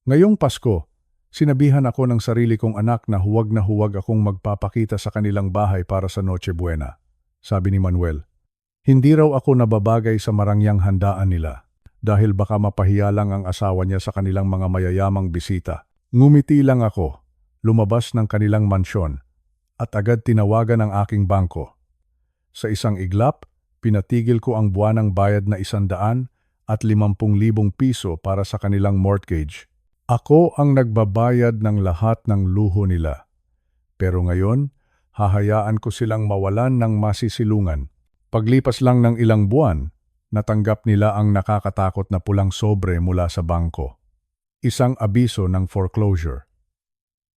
Ngayong Pasko, sinabihan ako ng sarili kong anak na huwag akong magpapakita sa kanilang bahay para sa Noche Buena. Sabi ni Manuel, hindi raw ako nababagay sa marangyang handaan nila dahil baka mapahiya lang ang asawa niya sa kanilang mga mayayamang bisita. Ngumiti lang ako, lumabas ng kanilang mansyon at agad tinawagan ang aking bangko. Sa isang iglap, pinatigil ko ang buwanang bayad na 100 at 50,000 piso para sa kanilang mortgage. Ako ang nagbabayad ng lahat ng luho nila. Pero ngayon, hahayaan ko silang mawalan ng masisilungan. Paglipas lang ng ilang buwan, natanggap nila ang nakakatakot na pulang sobre mula sa bangko. Isang abiso ng foreclosure.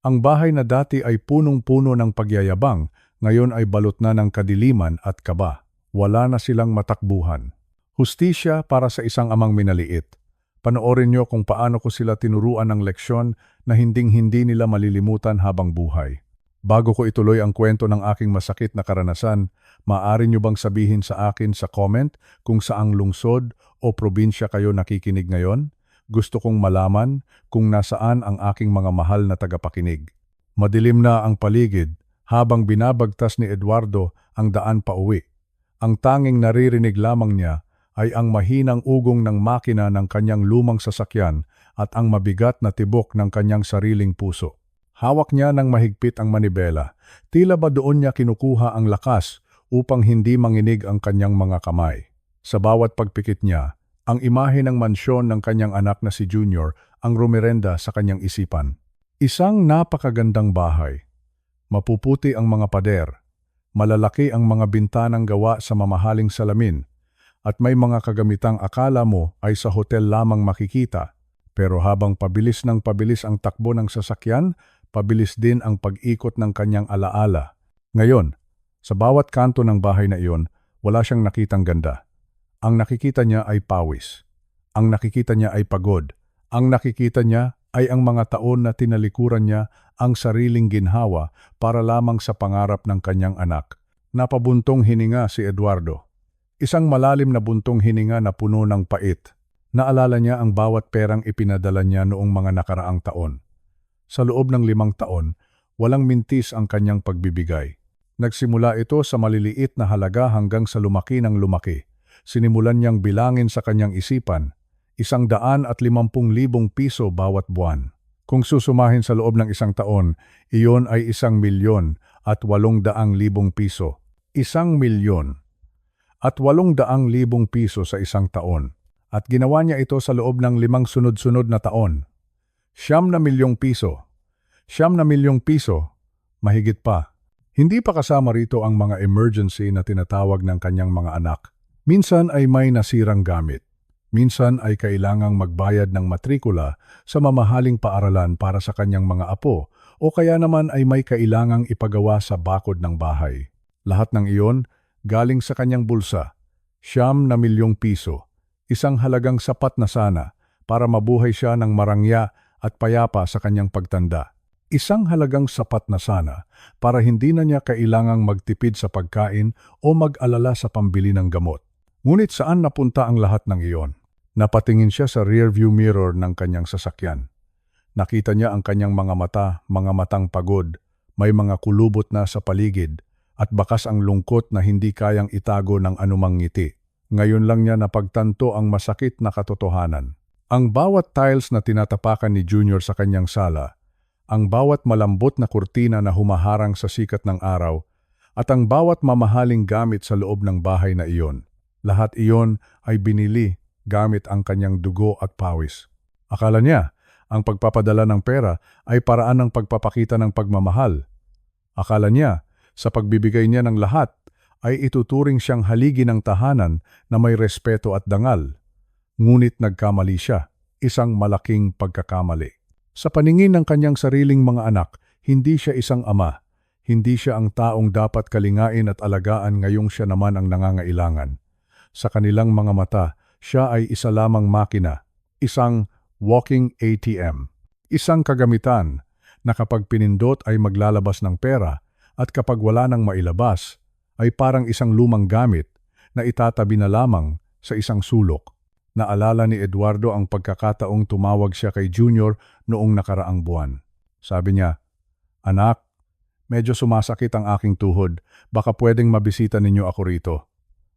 Ang bahay na dati ay punong-puno ng pagyayabang, ngayon ay balot na ng kadiliman at kaba. Wala na silang matakbuhan. Hustisya para sa isang amang minaliit. Panoorin niyo kung paano ko sila tinuruan ng leksyon na hinding-hindi nila malilimutan habang buhay. Bago ko ituloy ang kwento ng aking masakit na karanasan, maaari niyo bang sabihin sa akin sa comment kung saang lungsod o probinsya kayo nakikinig ngayon? Gusto kong malaman kung nasaan ang aking mga mahal na tagapakinig. Madilim na ang paligid habang binabagtas ni Eduardo ang daan pauwi. Ang tanging naririnig lamang niya ay ang mahinang ugong ng makina ng kanyang lumang sasakyan at ang mabigat na tibok ng kanyang sariling puso. Hawak niya ng mahigpit ang manibela. Tila ba doon niya kinukuha ang lakas upang hindi manginig ang kanyang mga kamay. Sa bawat pagpikit niya, ang imahe ng mansyon ng kanyang anak na si Junior ang rumirenda sa kanyang isipan. Isang napakagandang bahay. Mapuputi ang mga pader. Malalaki ang mga bintanang gawa sa mamahaling salamin. At may mga kagamitang akala mo ay sa hotel lamang makikita. Pero habang pabilis ng pabilis ang takbo ng sasakyan, pabilis din ang pag-ikot ng kanyang alaala. Ngayon, sa bawat kanto ng bahay na iyon, wala siyang nakitang ganda. Ang nakikita niya ay pawis. Ang nakikita niya ay pagod. Ang nakikita niya ay ang mga taon na tinalikuran niya ang sariling ginhawa para lamang sa pangarap ng kanyang anak. Napabuntong hininga si Eduardo. Isang malalim na buntong hininga na puno ng pait. Naalala niya ang bawat perang ipinadala niya noong mga nakaraang taon. Sa loob ng 5 taon, walang mintis ang kanyang pagbibigay. Nagsimula ito sa maliliit na halaga hanggang sa lumaki ng lumaki. Sinimulan niyang bilangin sa kanyang isipan, 150,000 piso bawat buwan. Kung susumahin sa loob ng 1 taon, iyon ay 1,800,000 piso. 1,000,000 at 800,000 piso sa 1 taon. At ginawa niya ito sa loob ng 5 sunod-sunod na taon. 9,000,000 piso. 9,000,000 piso. Mahigit pa. Hindi pa kasama rito ang mga emergency na tinatawag ng kanyang mga anak. Minsan ay may nasirang gamit. Minsan ay kailangang magbayad ng matrikula sa mamahaling paaralan para sa kanyang mga apo o kaya naman ay may kailangang ipagawa sa bakod ng bahay. Lahat ng iyon galing sa kanyang bulsa, 9,000,000 piso, isang halagang sapat na sana para mabuhay siya ng marangya at payapa sa kanyang pagtanda. Isang halagang sapat na sana para hindi na niya kailangang magtipid sa pagkain o mag-alala sa pambili ng gamot. Ngunit saan napunta ang lahat ng iyon? Napatingin siya sa rearview mirror ng kanyang sasakyan. Nakita niya ang kanyang mga matang pagod, may mga kulubot na sa paligid, at bakas ang lungkot na hindi kayang itago ng anumang ngiti. Ngayon lang niya napagtanto ang masakit na katotohanan. Ang bawat tiles na tinatapakan ni Junior sa kanyang sala, ang bawat malambot na kurtina na humaharang sa sikat ng araw, at ang bawat mamahaling gamit sa loob ng bahay na iyon, lahat iyon ay binili gamit ang kanyang dugo at pawis. Akala niya, ang pagpapadala ng pera ay paraan ng pagpapakita ng pagmamahal. Akala niya, sa pagbibigay niya ng lahat, ay ituturing siyang haligi ng tahanan na may respeto at dangal. Ngunit nagkamali siya, isang malaking pagkakamali. Sa paningin ng kanyang sariling mga anak, hindi siya isang ama. Hindi siya ang taong dapat kalingain at alagaan ngayong siya naman ang nangangailangan. Sa kanilang mga mata, siya ay isa lamang makina, isang walking ATM, isang kagamitan na kapag pinindot ay maglalabas ng pera at kapag wala nang mailabas, ay parang isang lumang gamit na itatabi na lamang sa isang sulok. Naalala ni Eduardo ang pagkakataong tumawag siya kay Junior noong nakaraang buwan. Sabi niya, "Anak, medyo sumasakit ang aking tuhod. Baka pwedeng mabisita ninyo ako rito."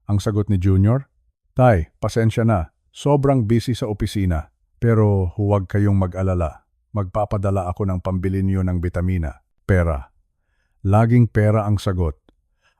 Ang sagot ni Junior, "Tay, pasensya na. Sobrang busy sa opisina. Pero huwag kayong mag-alala. Magpapadala ako ng pambili niyo ng bitamina. Pera." Laging pera ang sagot.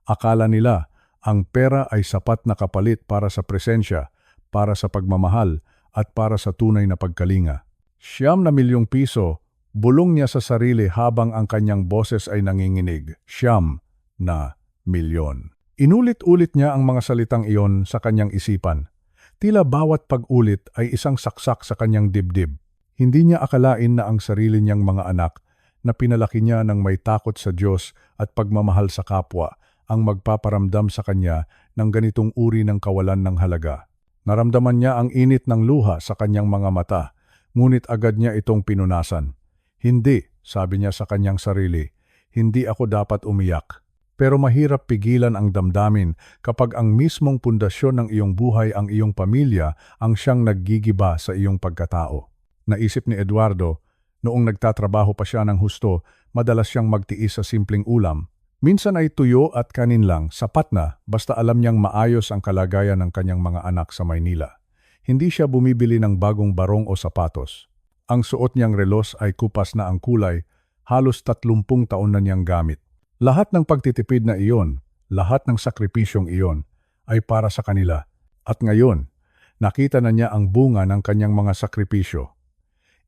Akala nila ang pera ay sapat na kapalit para sa presensya, para sa pagmamahal, at para sa tunay na pagkalinga. ₱9,000,000, bulong niya sa sarili habang ang kanyang boses ay nanginginig. 9,000,000. Inulit-ulit niya ang mga salitang iyon sa kanyang isipan. Tila bawat pag-ulit ay isang saksak sa kanyang dibdib. Hindi niya akalain na ang sarili niyang mga anak na pinalaki niya ng may takot sa Diyos at pagmamahal sa kapwa ang magpaparamdam sa kanya ng ganitong uri ng kawalan ng halaga. Naramdaman niya ang init ng luha sa kanyang mga mata, ngunit agad niya itong pinunasan. "Hindi," sabi niya sa kanyang sarili, "hindi ako dapat umiyak." Pero mahirap pigilan ang damdamin kapag ang mismong pundasyon ng iyong buhay, ang iyong pamilya, ang siyang naggigiba sa iyong pagkatao. Naisip ni Eduardo, noong nagtatrabaho pa siya ng husto, madalas siyang magtiis sa simpleng ulam. Minsan ay tuyo at kanin lang, sapat na, basta alam niyang maayos ang kalagayan ng kanyang mga anak sa Maynila. Hindi siya bumibili ng bagong barong o sapatos. Ang suot niyang relos ay kupas na ang kulay, halos 30 taon na niyang gamit. Lahat ng pagtitipid na iyon, lahat ng sakripisyong iyon, ay para sa kanila. At ngayon, nakita na niya ang bunga ng kanyang mga sakripisyo.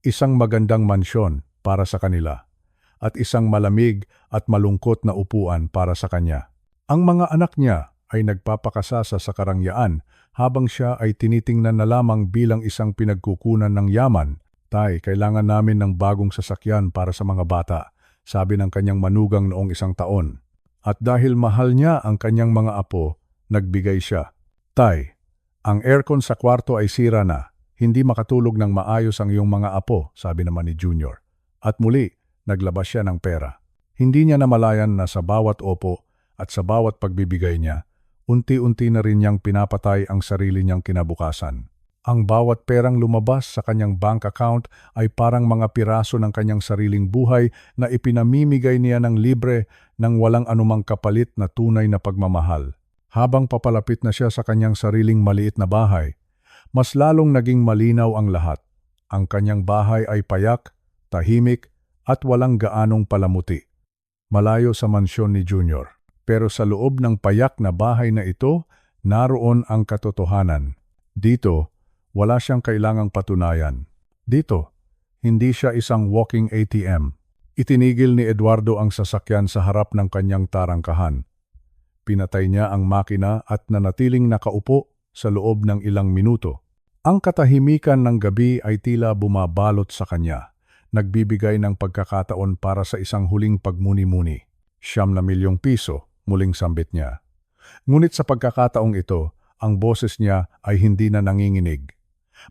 Isang magandang mansyon para sa kanila, at isang malamig at malungkot na upuan para sa kanya. Ang mga anak niya ay nagpapakasasa sa karangyaan habang siya ay tinitingnan na lamang bilang isang pinagkukunan ng yaman. "Tay, kailangan namin ng bagong sasakyan para sa mga bata," sabi ng kanyang manugang noong 1 taon. At dahil mahal niya ang kanyang mga apo, nagbigay siya. "Tay, ang aircon sa kwarto ay sira na. Hindi makatulog ng maayos ang iyong mga apo," sabi naman ni Junior. At muli, naglabas siya ng pera. Hindi niya namalayan na sa bawat opo at sa bawat pagbibigay niya, unti-unti na rin niyang pinapatay ang sarili niyang kinabukasan. Ang bawat perang lumabas sa kanyang bank account ay parang mga piraso ng kanyang sariling buhay na ipinamimigay niya ng libre ng walang anumang kapalit na tunay na pagmamahal. Habang papalapit na siya sa kanyang sariling maliit na bahay, mas lalong naging malinaw ang lahat. Ang kanyang bahay ay payak, tahimik, at walang gaanong palamuti. Malayo sa mansyon ni Junior. Pero sa loob ng payak na bahay na ito, naroon ang katotohanan. Dito, wala siyang kailangang patunayan. Dito, hindi siya isang walking ATM. Itinigil ni Eduardo ang sasakyan sa harap ng kanyang tarangkahan. Pinatay niya ang makina at nanatiling nakaupo sa loob ng ilang minuto. Ang katahimikan ng gabi ay tila bumabalot sa kanya, nagbibigay ng pagkakataon para sa isang huling pagmuni-muni. ₱9,000,000, muling sambit niya. Ngunit sa pagkakataong ito, ang boses niya ay hindi na nanginginig.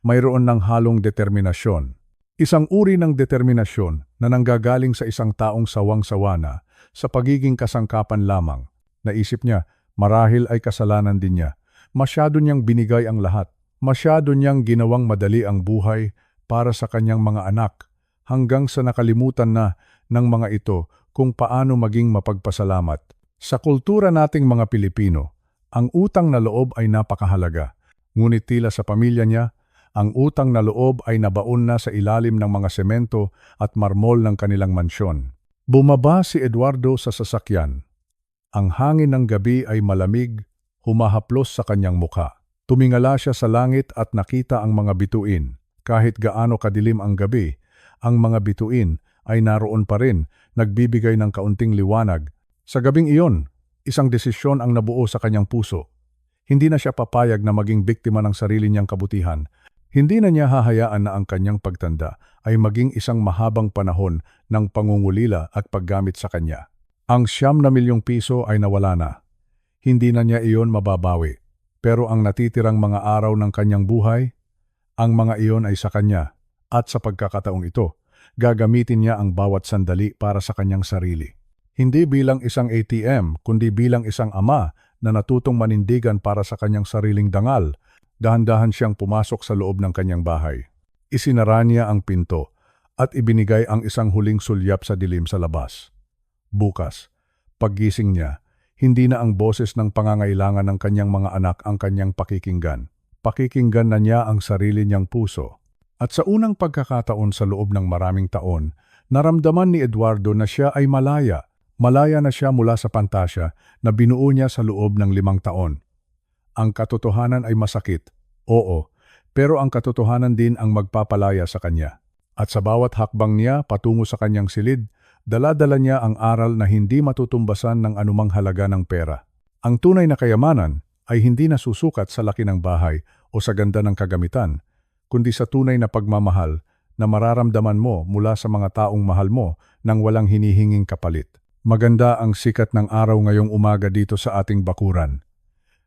Mayroon ng halong determinasyon. Isang uri ng determinasyon na nanggagaling sa isang taong sawang-sawa na sa pagiging kasangkapan lamang. Naisip niya, marahil ay kasalanan din niya. Masyado niyang binigay ang lahat. Masyado niyang ginawang madali ang buhay para sa kanyang mga anak, hanggang sa nakalimutan na ng mga ito kung paano maging mapagpasalamat. Sa kultura nating mga Pilipino, ang utang na loob ay napakahalaga. Ngunit tila sa pamilya niya, ang utang na loob ay nabaon na sa ilalim ng mga semento at marmol ng kanilang mansyon. Bumaba si Eduardo sa sasakyan. Ang hangin ng gabi ay malamig, humahaplos sa kanyang mukha. Tumingala siya sa langit at nakita ang mga bituin. Kahit gaano kadilim ang gabi, ang mga bituin ay naroon pa rin, nagbibigay ng kaunting liwanag. Sa gabing iyon, isang desisyon ang nabuo sa kanyang puso. Hindi na siya papayag na maging biktima ng sarili niyang kabutihan. Hindi na niya hahayaan na ang kanyang pagtanda ay maging isang mahabang panahon ng pangungulila at paggamit sa kanya. Ang ₱9,000,000 ay nawala na. Hindi na niya iyon mababawi. Pero ang natitirang mga araw ng kanyang buhay, ang mga iyon ay sa kanya. At sa pagkakataong ito, gagamitin niya ang bawat sandali para sa kanyang sarili. Hindi bilang isang ATM, kundi bilang isang ama na natutong manindigan para sa kanyang sariling dangal. Dahan-dahan siyang pumasok sa loob ng kanyang bahay. Isinara niya ang pinto at ibinigay ang isang huling sulyap sa dilim sa labas. Bukas, paggising niya, hindi na ang boses ng pangangailangan ng kanyang mga anak ang kanyang pakikinggan. Pakikinggan na niya ang sarili niyang puso. At sa unang pagkakataon sa loob ng maraming taon, naramdaman ni Eduardo na siya ay malaya. Malaya na siya mula sa pantasya na binuo niya sa loob ng 5 taon. Ang katotohanan ay masakit, oo, pero ang katotohanan din ang magpapalaya sa kanya. At sa bawat hakbang niya patungo sa kanyang silid, dala-dala niya ang aral na hindi matutumbasan ng anumang halaga ng pera. Ang tunay na kayamanan ay hindi nasusukat sa laki ng bahay o sa ganda ng kagamitan, kundi sa tunay na pagmamahal na mararamdaman mo mula sa mga taong mahal mo nang walang hinihinging kapalit. Maganda ang sikat ng araw ngayong umaga dito sa ating bakuran.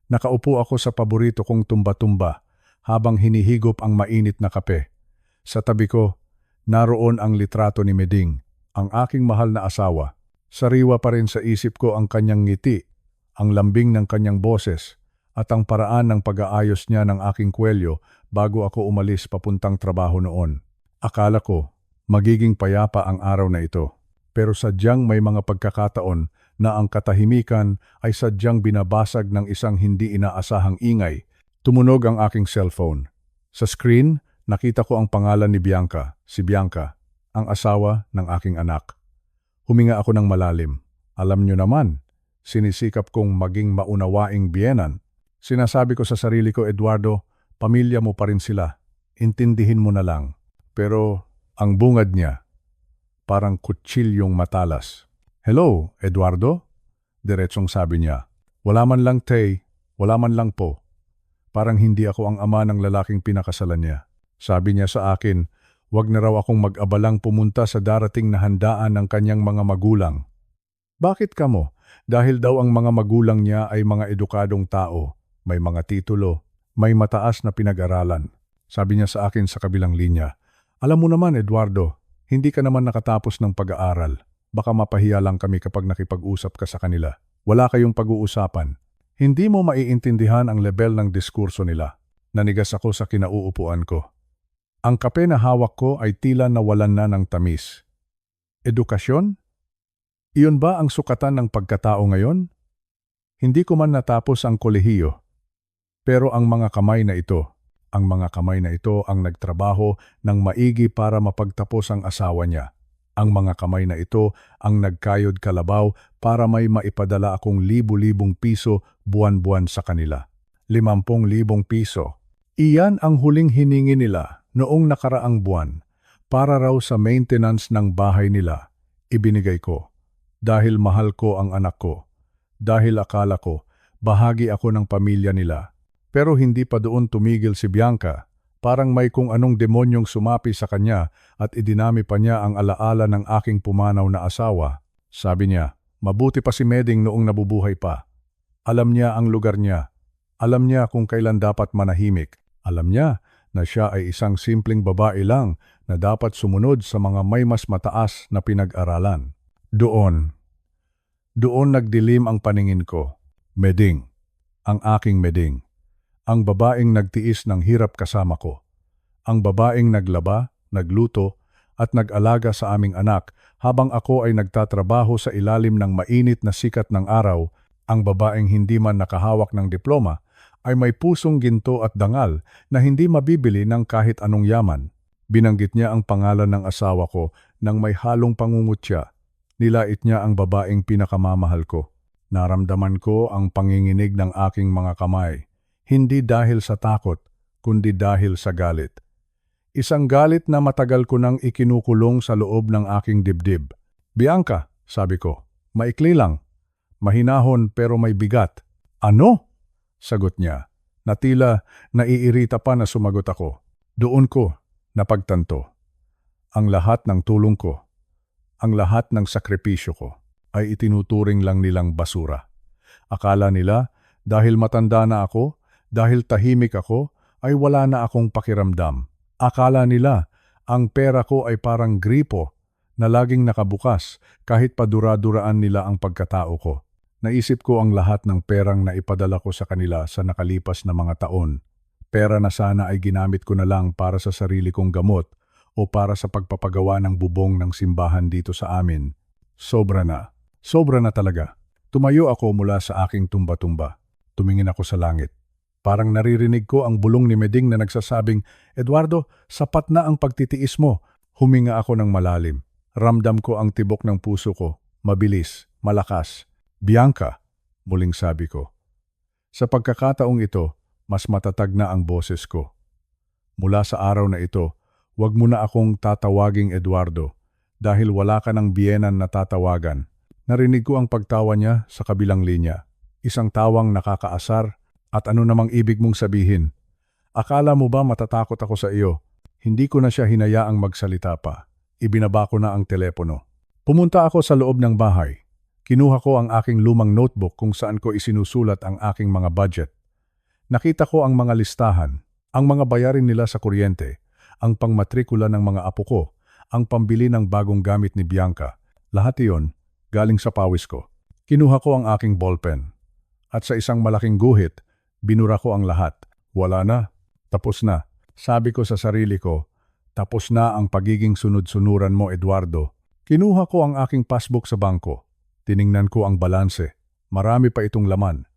Nakaupo ako sa paborito kong tumba-tumba habang hinihigop ang mainit na kape. Sa tabi ko, naroon ang litrato ni Meding, ang aking mahal na asawa. Sariwa pa rin sa isip ko ang kanyang ngiti, ang lambing ng kanyang boses, at ang paraan ng pag-aayos niya ng aking kwelyo bago ako umalis papuntang trabaho noon. Akala ko, magiging payapa ang araw na ito. Pero sadyang may mga pagkakataon na ang katahimikan ay sadyang binabasag ng isang hindi inaasahang ingay. Tumunog ang aking cellphone. Sa screen, nakita ko ang pangalan ni Bianca, si Bianca, ang asawa ng aking anak. Huminga ako ng malalim. Alam niyo naman, sinisikap kong maging maunawaing biyenan. Sinasabi ko sa sarili ko, Eduardo, pamilya mo pa rin sila. Intindihin mo na lang. Pero ang bungad niya, parang kutsilyong matalas. Hello, Eduardo? Diretsong sabi niya. Wala man lang tay, wala man lang po. Parang hindi ako ang ama ng lalaking pinakasalan niya. Sabi niya sa akin, wag na raw akong mag-abalang pumunta sa darating na handaan ng kanyang mga magulang. Bakit kamo? Dahil daw ang mga magulang niya ay mga edukadong tao, may mga titulo, may mataas na pinag-aralan. Sabi niya sa akin sa kabilang linya, alam mo naman Eduardo, hindi ka naman nakatapos ng pag-aaral. Baka mapahiya lang kami kapag nakipag-usap ka sa kanila. Wala kayong pag-uusapan. Hindi mo maiintindihan ang level ng diskurso nila. Nanigas ako sa kinauupuan ko. Ang kape na hawak ko ay tila nawalan na ng tamis. Edukasyon? Iyon ba ang sukatan ng pagkatao ngayon? Hindi ko man natapos ang kolehiyo. Pero ang mga kamay na ito, ang nagtrabaho ng maigi para mapagtapos ang asawa niya. Ang mga kamay na ito ang nagkayod kalabaw para may maipadala akong libu-libong piso buwan-buwan sa kanila. 50,000 piso. Iyan ang huling hiningi nila noong nakaraang buwan para raw sa maintenance ng bahay nila. Ibinigay ko. Dahil mahal ko ang anak ko. Dahil akala ko, bahagi ako ng pamilya nila. Pero hindi pa doon tumigil si Bianca. Parang may kung anong demonyong sumapi sa kanya at idinami pa niya ang alaala ng aking pumanaw na asawa. Sabi niya, mabuti pa si Meding noong nabubuhay pa. Alam niya ang lugar niya. Alam niya kung kailan dapat manahimik. Alam niya na siya ay isang simpleng babae lang na dapat sumunod sa mga may mas mataas na pinag-aralan. Doon nagdilim ang paningin ko. Meding, ang aking Meding. Ang babaeng nagtiis ng hirap kasama ko. Ang babaeng naglaba, nagluto, at nag-alaga sa aming anak habang ako ay nagtatrabaho sa ilalim ng mainit na sikat ng araw. Ang babaeng hindi man nakahawak ng diploma ay may pusong ginto at dangal na hindi mabibili ng kahit anong yaman. Binanggit niya ang pangalan ng asawa ko nang may halong pangungutya. Nilait niya ang babaeng pinakamamahal ko. Naramdaman ko ang panginginig ng aking mga kamay. Hindi dahil sa takot, kundi dahil sa galit. Isang galit na matagal ko nang ikinukulong sa loob ng aking dibdib. Bianca, sabi ko, maikli lang. Mahinahon pero may bigat. Ano? Sagot niya. Natila naiirita pa na sumagot ako. Doon ko napagtanto. Ang lahat ng tulong ko, ang lahat ng sakripisyo ko, ay itinuturing lang nilang basura. Akala nila dahil matanda na ako, dahil tahimik ako, ay wala na akong pakiramdam. Akala nila, ang pera ko ay parang gripo na laging nakabukas kahit padura-duraan nila ang pagkatao ko. Naisip ko ang lahat ng perang na ipadala ko sa kanila sa nakalipas na mga taon. Pera na sana ay ginamit ko na lang para sa sarili kong gamot o para sa pagpapagawa ng bubong ng simbahan dito sa amin. Sobra na. Sobra na talaga. Tumayo ako mula sa aking tumba-tumba. Tumingin ako sa langit. Parang naririnig ko ang bulong ni Meding na nagsasabing, "Eduardo, sapat na ang pagtitiis mo." Huminga ako ng malalim. Ramdam ko ang tibok ng puso ko. Mabilis, malakas. "Bianca," muling sabi ko. Sa pagkakataong ito, mas matatag na ang boses ko. "Mula sa araw na ito, huwag mo na akong tatawaging Eduardo dahil wala ka ng biyenan na tatawagan." Narinig ko ang pagtawa niya sa kabilang linya. Isang tawang nakakaasar. "At ano namang ibig mong sabihin? Akala mo ba matatakot ako sa iyo?" Hindi ko na siya hinayaang magsalita pa. Ibinaba ko na ang telepono. Pumunta ako sa loob ng bahay. Kinuha ko ang aking lumang notebook kung saan ko isinusulat ang aking mga budget. Nakita ko ang mga listahan, ang mga bayarin nila sa kuryente, ang pangmatrikula ng mga apo ko, ang pambili ng bagong gamit ni Bianca. Lahat iyon galing sa pawis ko. Kinuha ko ang aking ballpen. At sa isang malaking guhit, binura ko ang lahat. Wala na. Tapos na. Sabi ko sa sarili ko, tapos na ang pagiging sunod-sunuran mo, Eduardo. Kinuha ko ang aking passbook sa bangko. Tiningnan ko ang balanse. Marami pa itong laman.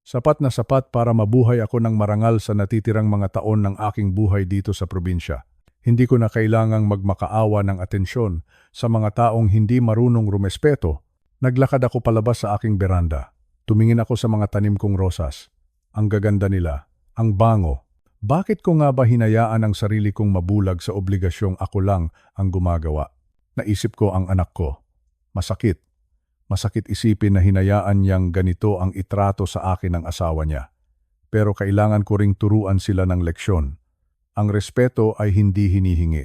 Sapat na sapat para mabuhay ako ng marangal sa natitirang mga taon ng aking buhay dito sa probinsya. Hindi ko na kailangang magmakaawa ng atensyon sa mga taong hindi marunong rumespeto. Naglakad ako palabas sa aking beranda. Tumingin ako sa mga tanim kong rosas. Ang gaganda nila, ang bango. Bakit ko nga ba hinayaan ang sarili kong mabulag sa obligasyong ako lang ang gumagawa? Naisip ko ang anak ko. Masakit. Masakit isipin na hinayaan niyang ganito ang itrato sa akin ng asawa niya. Pero kailangan ko ring turuan sila ng leksyon. Ang respeto ay hindi hinihingi.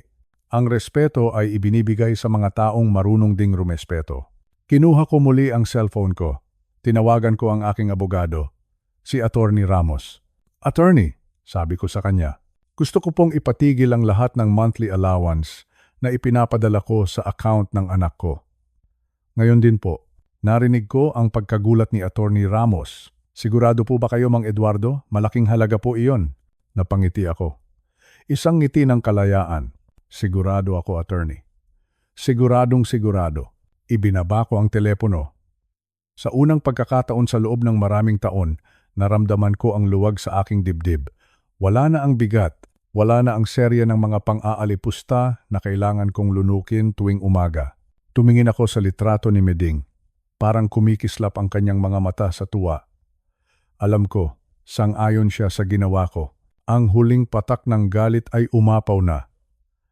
Ang respeto ay ibinibigay sa mga taong marunong ding rumespeto. Kinuha ko muli ang cellphone ko. Tinawagan ko ang aking abogado, si Attorney Ramos. "Attorney," sabi ko sa kanya, "gusto ko pong ipatigil ang lahat ng monthly allowance na ipinapadala ko sa account ng anak ko." Ngayon din po, narinig ko ang pagkagulat ni Attorney Ramos. "Sigurado po ba kayo, Mang Eduardo? Malaking halaga po iyon." Napangiti ako. Isang ngiti ng kalayaan. "Sigurado ako, Attorney." Siguradong sigurado. Ibinaba ko ang telepono. Sa unang pagkakataon sa loob ng maraming taon, naramdaman ko ang luwag sa aking dibdib. Wala na ang bigat, wala na ang serya ng mga pang-aalipusta na kailangan kong lunukin tuwing umaga. Tumingin ako sa litrato ni Meding. Parang kumikislap ang kanyang mga mata sa tuwa. Alam ko, sang-ayon siya sa ginawa ko. Ang huling patak ng galit ay umapaw na.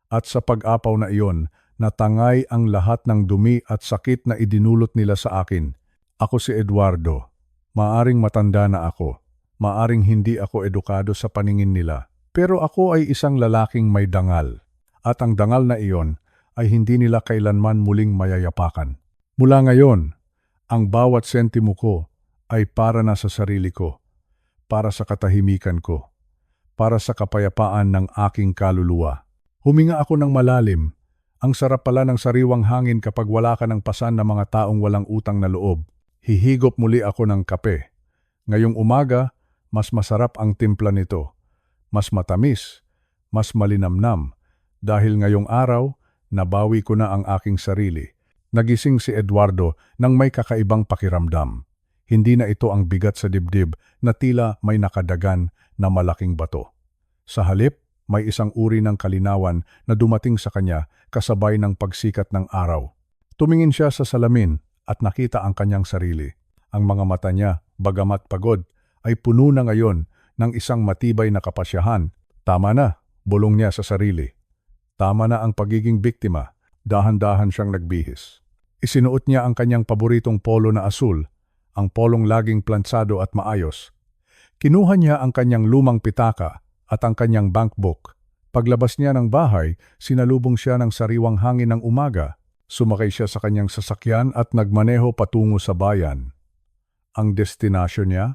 At sa pag-apaw na iyon, natangay ang lahat ng dumi at sakit na idinulot nila sa akin. Ako si Eduardo. Maaring matanda na ako. Maaring hindi ako edukado sa paningin nila. Pero ako ay isang lalaking may dangal. At ang dangal na iyon ay hindi nila kailanman muling mayayapakan. Mula ngayon, ang bawat sentimo ko ay para na sa sarili ko. Para sa katahimikan ko. Para sa kapayapaan ng aking kaluluwa. Huminga ako ng malalim. Ang sarap pala ng sariwang hangin kapag wala ka ng pasan ng mga taong walang utang na loob. Hihigop muli ako ng kape. Ngayong umaga, mas masarap ang timpla nito. Mas matamis, mas malinamnam. Dahil ngayong araw, nabawi ko na ang aking sarili. Nagising si Eduardo nang may kakaibang pakiramdam. Hindi na ito ang bigat sa dibdib na tila may nakadagan na malaking bato. Sa halip, may isang uri ng kalinawan na dumating sa kanya kasabay ng pagsikat ng araw. Tumingin siya sa salamin at nakita ang kanyang sarili. Ang mga mata niya, bagamat pagod, ay puno na ngayon ng isang matibay na kapasyahan. Tama na, bulong niya sa sarili. Tama na ang pagiging biktima. Dahan-dahan siyang nagbihis. Isinuot niya ang kanyang paboritong polo na asul, ang polong laging plansado at maayos. Kinuha niya ang kanyang lumang pitaka at ang kanyang bankbook. Paglabas niya ng bahay, sinalubong siya ng sariwang hangin ng umaga. Sumakay siya sa kanyang sasakyan at nagmaneho patungo sa bayan. Ang destinasyon niya?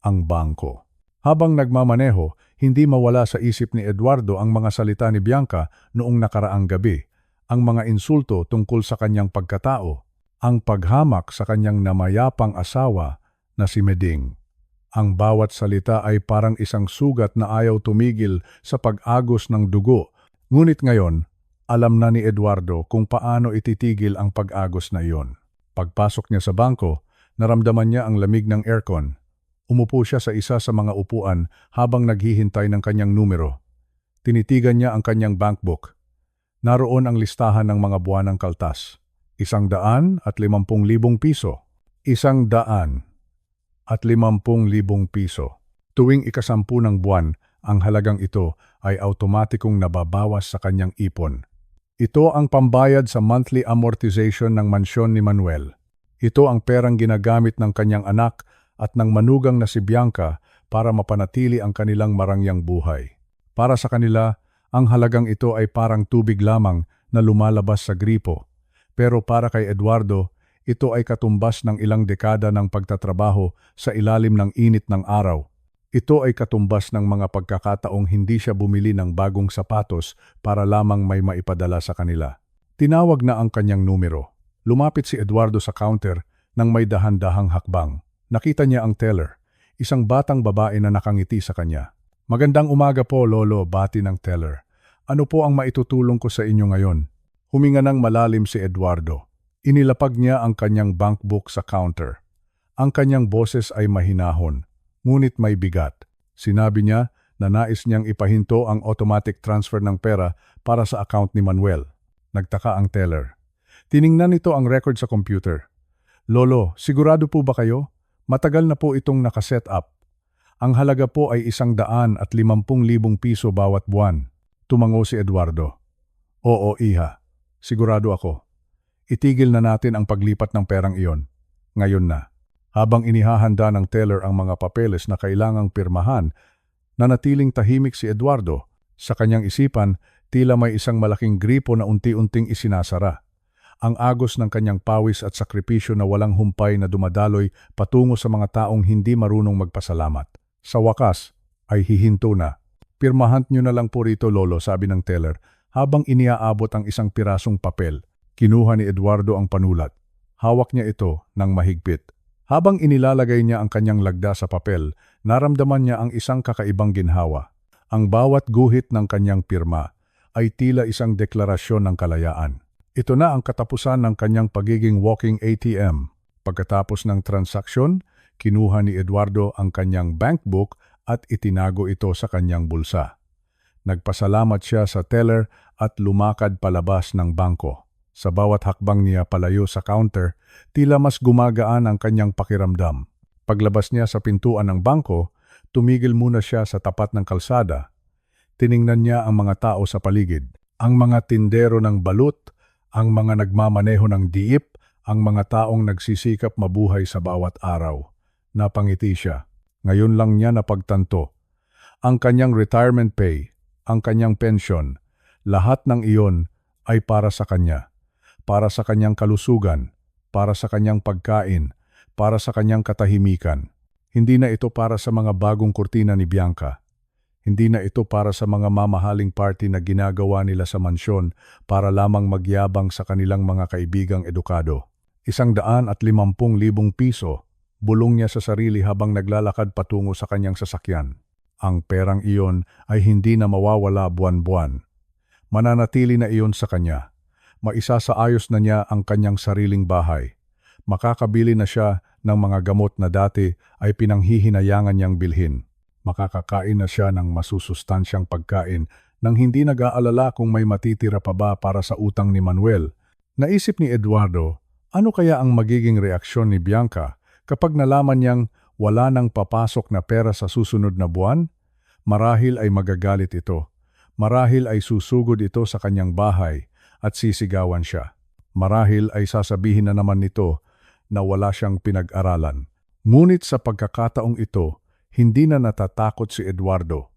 Ang bangko. Habang nagmamaneho, hindi mawala sa isip ni Eduardo ang mga salita ni Bianca noong nakaraang gabi, ang mga insulto tungkol sa kanyang pagkatao, ang paghamak sa kanyang namayapang asawa na si Meding. Ang bawat salita ay parang isang sugat na ayaw tumigil sa pag-agos ng dugo. Ngunit ngayon, alam na ni Eduardo kung paano ititigil ang pag-agos na iyon. Pagpasok niya sa bangko, naramdaman niya ang lamig ng aircon. Umupo siya sa isa sa mga upuan habang naghihintay ng kanyang numero. Tinitigan niya ang kanyang bankbook. Naroon ang listahan ng mga buwanang kaltas. 150,000 piso. 150,000 piso. Tuwing ikasampu ng buwan, ang halagang ito ay automatikong nababawas sa kanyang ipon. Ito ang pambayad sa monthly amortization ng mansyon ni Manuel. Ito ang perang ginagamit ng kanyang anak at ng manugang na si Bianca para mapanatili ang kanilang marangyang buhay. Para sa kanila, ang halagang ito ay parang tubig lamang na lumalabas sa gripo. Pero para kay Eduardo, ito ay katumbas ng ilang dekada ng pagtatrabaho sa ilalim ng init ng araw. Ito ay katumbas ng mga pagkakataong hindi siya bumili ng bagong sapatos para lamang may maipadala sa kanila. Tinawag na ang kanyang numero. Lumapit si Eduardo sa counter nang may dahan-dahang hakbang. Nakita niya ang teller, isang batang babae na nakangiti sa kanya. "Magandang umaga po, Lolo," bati ng teller. "Ano po ang maitutulong ko sa inyo ngayon?" Huminga ng malalim si Eduardo. Inilapag niya ang kanyang bankbook sa counter. Ang kanyang boses ay mahinahon, ngunit may bigat. Sinabi niya na nais niyang ipahinto ang automatic transfer ng pera para sa account ni Manuel. Nagtaka ang teller. Tiningnan nito ang record sa computer. "Lolo, sigurado po ba kayo? Matagal na po itong nakaset up. Ang halaga po ay 150,000 piso bawat buwan." Tumango si Eduardo. "Oo, iha. Sigurado ako. Itigil na natin ang paglipat ng perang iyon. Ngayon na." Habang inihahanda ng teller ang mga papeles na kailangang pirmahan, nanatiling tahimik si Eduardo. Sa kanyang isipan, tila may isang malaking gripo na unti-unting isinasara. Ang agos ng kanyang pawis at sakripisyo na walang humpay na dumadaloy patungo sa mga taong hindi marunong magpasalamat. Sa wakas, ay hihinto na. "Pirmahan niyo na lang po rito, Lolo," sabi ng teller, habang iniaabot ang isang pirasong papel. Kinuha ni Eduardo ang panulat. Hawak niya ito ng mahigpit. Habang inilalagay niya ang kanyang lagda sa papel, naramdaman niya ang isang kakaibang ginhawa. Ang bawat guhit ng kanyang pirma ay tila isang deklarasyon ng kalayaan. Ito na ang katapusan ng kanyang pagiging walking ATM. Pagkatapos ng transaksyon, kinuha ni Eduardo ang kanyang bankbook at itinago ito sa kanyang bulsa. Nagpasalamat siya sa teller at lumakad palabas ng bangko. Sa bawat hakbang niya palayo sa counter, tila mas gumagaan ang kanyang pakiramdam. Paglabas niya sa pintuan ng bangko, tumigil muna siya sa tapat ng kalsada. Tiningnan niya ang mga tao sa paligid. Ang mga tindero ng balut, ang mga nagmamaneho ng diip, ang mga taong nagsisikap mabuhay sa bawat araw. Napangiti siya. Ngayon lang niya napagtanto. Ang kanyang retirement pay, ang kanyang pensyon, lahat ng iyon ay para sa kanya. Para sa kanyang kalusugan, para sa kanyang pagkain, para sa kanyang katahimikan. Hindi na ito para sa mga bagong kurtina ni Bianca. Hindi na ito para sa mga mamahaling party na ginagawa nila sa mansyon para lamang magyabang sa kanilang mga kaibigang edukado. 150,000 piso, bulong niya sa sarili habang naglalakad patungo sa kanyang sasakyan. Ang perang iyon ay hindi na mawawala buwan-buwan. Mananatili na iyon sa kanya. Maisasaayos na niya ang kanyang sariling bahay. Makakabili na siya ng mga gamot na dati ay pinanghihinayangan niyang bilhin. Makakakain na siya ng masusustansyang pagkain nang hindi nag-aalala kung may matitira pa ba para sa utang ni Manuel. Naisip ni Eduardo, ano kaya ang magiging reaksyon ni Bianca kapag nalaman niyang wala nang papasok na pera sa susunod na buwan? Marahil ay magagalit ito. Marahil ay susugod ito sa kanyang bahay at sisigawan siya. Marahil ay sasabihin na naman nito na wala siyang pinag-aralan. Ngunit sa pagkakataong ito, hindi na natatakot si Eduardo.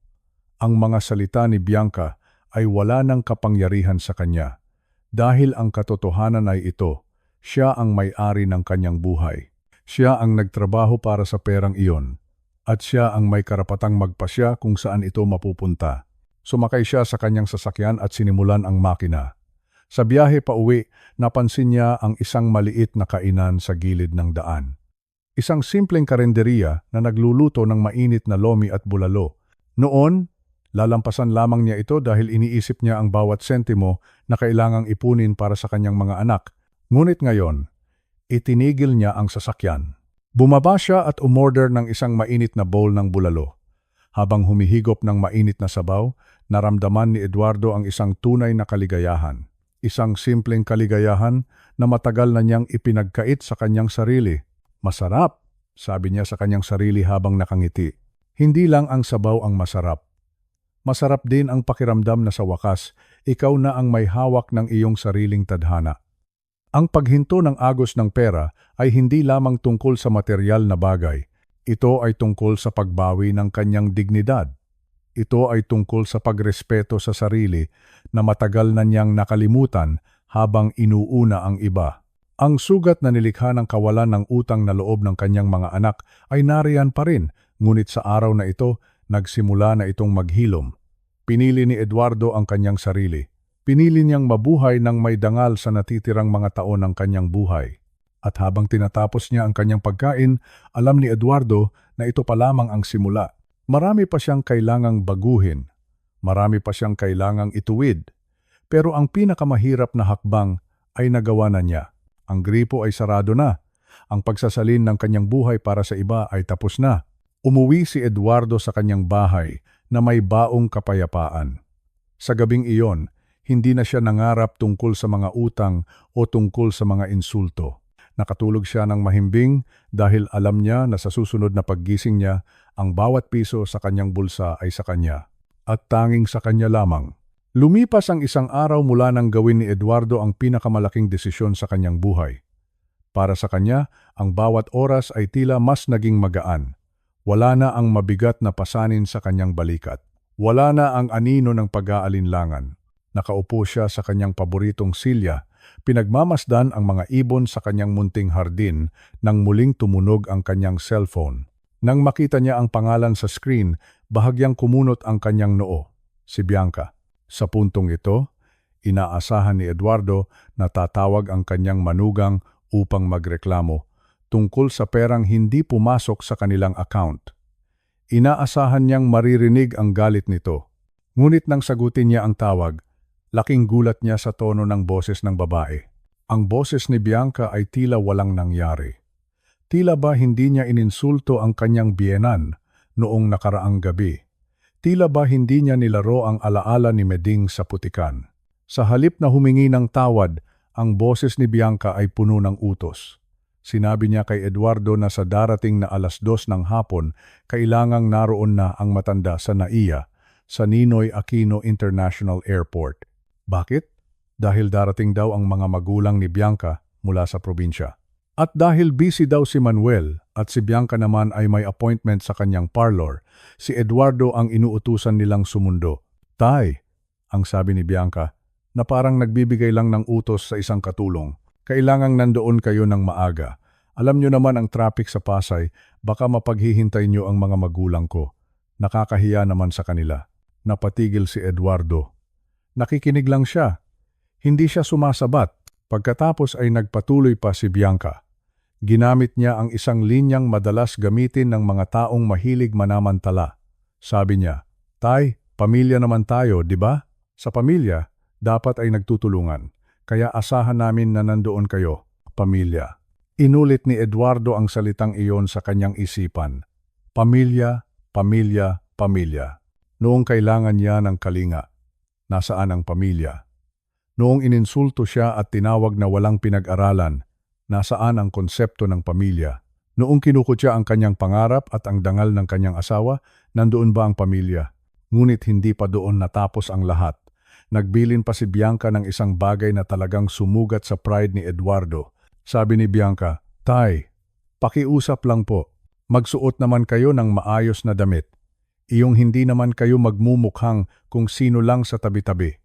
Ang mga salita ni Bianca ay wala ng kapangyarihan sa kanya. Dahil ang katotohanan ay ito, siya ang may-ari ng kanyang buhay. Siya ang nagtrabaho para sa perang iyon. At siya ang may karapatang magpasya kung saan ito mapupunta. Sumakay siya sa kanyang sasakyan at sinimulan ang makina. Sa biyahe pa uwi, napansin niya ang isang maliit na kainan sa gilid ng daan. Isang simpleng karenderiya na nagluluto ng mainit na lomi at bulalo. Noon, lalampasan lamang niya ito dahil iniisip niya ang bawat sentimo na kailangang ipunin para sa kanyang mga anak. Ngunit ngayon, itinigil niya ang sasakyan. Bumaba siya at umorder ng isang mainit na bowl ng bulalo. Habang humihigop ng mainit na sabaw, naramdaman ni Eduardo ang isang tunay na kaligayahan. Isang simpleng kaligayahan na matagal na niyang ipinagkait sa kanyang sarili. Masarap, sabi niya sa kanyang sarili habang nakangiti. Hindi lang ang sabaw ang masarap. Masarap din ang pakiramdam na sa wakas, ikaw na ang may hawak ng iyong sariling tadhana. Ang paghinto ng agos ng pera ay hindi lamang tungkol sa material na bagay. Ito ay tungkol sa pagbawi ng kanyang dignidad. Ito ay tungkol sa pagrespeto sa sarili na matagal na niyang nakalimutan habang inuuna ang iba. Ang sugat na nilikha ng kawalan ng utang na loob ng kanyang mga anak ay nariyan pa rin, ngunit sa araw na ito, nagsimula na itong maghilom. Pinili ni Eduardo ang kanyang sarili. Pinili niyang mabuhay ng may dangal sa natitirang mga taon ng kanyang buhay. At habang tinatapos niya ang kanyang pagkain, alam ni Eduardo na ito pa lamang ang simula. Marami pa siyang kailangang baguhin. Marami pa siyang kailangang ituwid. Pero ang pinakamahirap na hakbang ay nagawa na niya. Ang gripo ay sarado na. Ang pagsasalin ng kanyang buhay para sa iba ay tapos na. Umuwi si Eduardo sa kanyang bahay na may baong kapayapaan. Sa gabing iyon, hindi na siya nangarap tungkol sa mga utang o tungkol sa mga insulto. Nakatulog siya ng mahimbing dahil alam niya na sa susunod na paggising niya, ang bawat piso sa kanyang bulsa ay sa kanya. At tanging sa kanya lamang. Lumipas ang isang araw mula nang gawin ni Eduardo ang pinakamalaking desisyon sa kanyang buhay. Para sa kanya, ang bawat oras ay tila mas naging magaan. Wala na ang mabigat na pasanin sa kanyang balikat. Wala na ang anino ng pag-aalinlangan. Nakaupo siya sa kanyang paboritong silya, pinagmamasdan ang mga ibon sa kanyang munting hardin nang muling tumunog ang kanyang cellphone. Nang makita niya ang pangalan sa screen, bahagyang kumunot ang kanyang noo, si Bianca. Sa puntong ito, inaasahan ni Eduardo na tatawag ang kanyang manugang upang magreklamo tungkol sa perang hindi pumasok sa kanilang account. Inaasahan niyang maririnig ang galit nito. Ngunit nang sagutin niya ang tawag, laking gulat niya sa tono ng boses ng babae. Ang boses ni Bianca ay tila walang nangyari. Tila ba hindi niya ininsulto ang kanyang biyenan noong nakaraang gabi? Tila ba hindi niya nilaro ang alaala ni Meding sa putikan? Sa halip na humingi ng tawad, ang boses ni Bianca ay puno ng utos. Sinabi niya kay Eduardo na sa darating na 2:00 ng hapon, kailangang naroon na ang matanda sa NAIA, sa Ninoy Aquino International Airport. Bakit? Dahil darating daw ang mga magulang ni Bianca mula sa probinsya. At dahil busy daw si Manuel at si Bianca naman ay may appointment sa kanyang parlor, si Eduardo ang inuutusan nilang sumundo. Tay, ang sabi ni Bianca, na parang nagbibigay lang ng utos sa isang katulong. Kailangang nandoon kayo ng maaga. Alam nyo naman ang traffic sa Pasay, baka mapaghihintay nyo ang mga magulang ko. Nakakahiya naman sa kanila. Napatigil si Eduardo. Nakikinig lang siya. Hindi siya sumasabat. Pagkatapos ay nagpatuloy pa si Bianca. Ginamit niya ang isang linyang madalas gamitin ng mga taong mahilig manamantala. Sabi niya, Tay, pamilya naman tayo, di ba? Sa pamilya, dapat ay nagtutulungan. Kaya asahan namin na nandoon kayo, pamilya. Inulit ni Eduardo ang salitang iyon sa kanyang isipan. Pamilya, pamilya, pamilya. Noong kailangan niya ng kalinga, nasaan ang pamilya? Noong ininsulto siya at tinawag na walang pinag-aralan, nasaan ang konsepto ng pamilya? Noong kinukutya ang kanyang pangarap at ang dangal ng kanyang asawa, nandoon ba ang pamilya? Ngunit hindi pa doon natapos ang lahat. Nagbilin pa si Bianca ng isang bagay na talagang sumugat sa pride ni Eduardo. Sabi ni Bianca, Tay, pakiusap lang po. Magsuot naman kayo ng maayos na damit. Iyong hindi naman kayo magmumukhang kung sino lang sa tabi-tabi.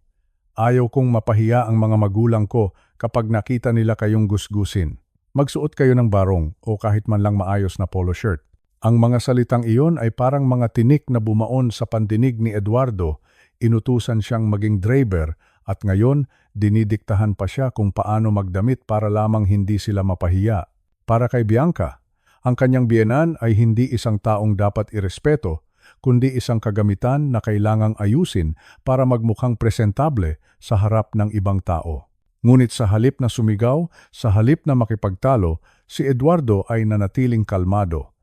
Ayaw kong mapahiya ang mga magulang ko kapag nakita nila kayong gusgusin. Magsuot kayo ng barong o kahit man lang maayos na polo shirt. Ang mga salitang iyon ay parang mga tinik na bumaon sa pandinig ni Eduardo. Inutusan siyang maging driver at ngayon dinidiktahan pa siya kung paano magdamit para lamang hindi sila mapahiya. Para kay Bianca, Ang kanyang biyenan ay hindi isang taong dapat irespeto, kundi isang kagamitan na kailangang ayusin para magmukhang presentable sa harap ng ibang tao. Ngunit sa halip na sumigaw, sa halip na makipagtalo, si Eduardo ay nanatiling kalmado.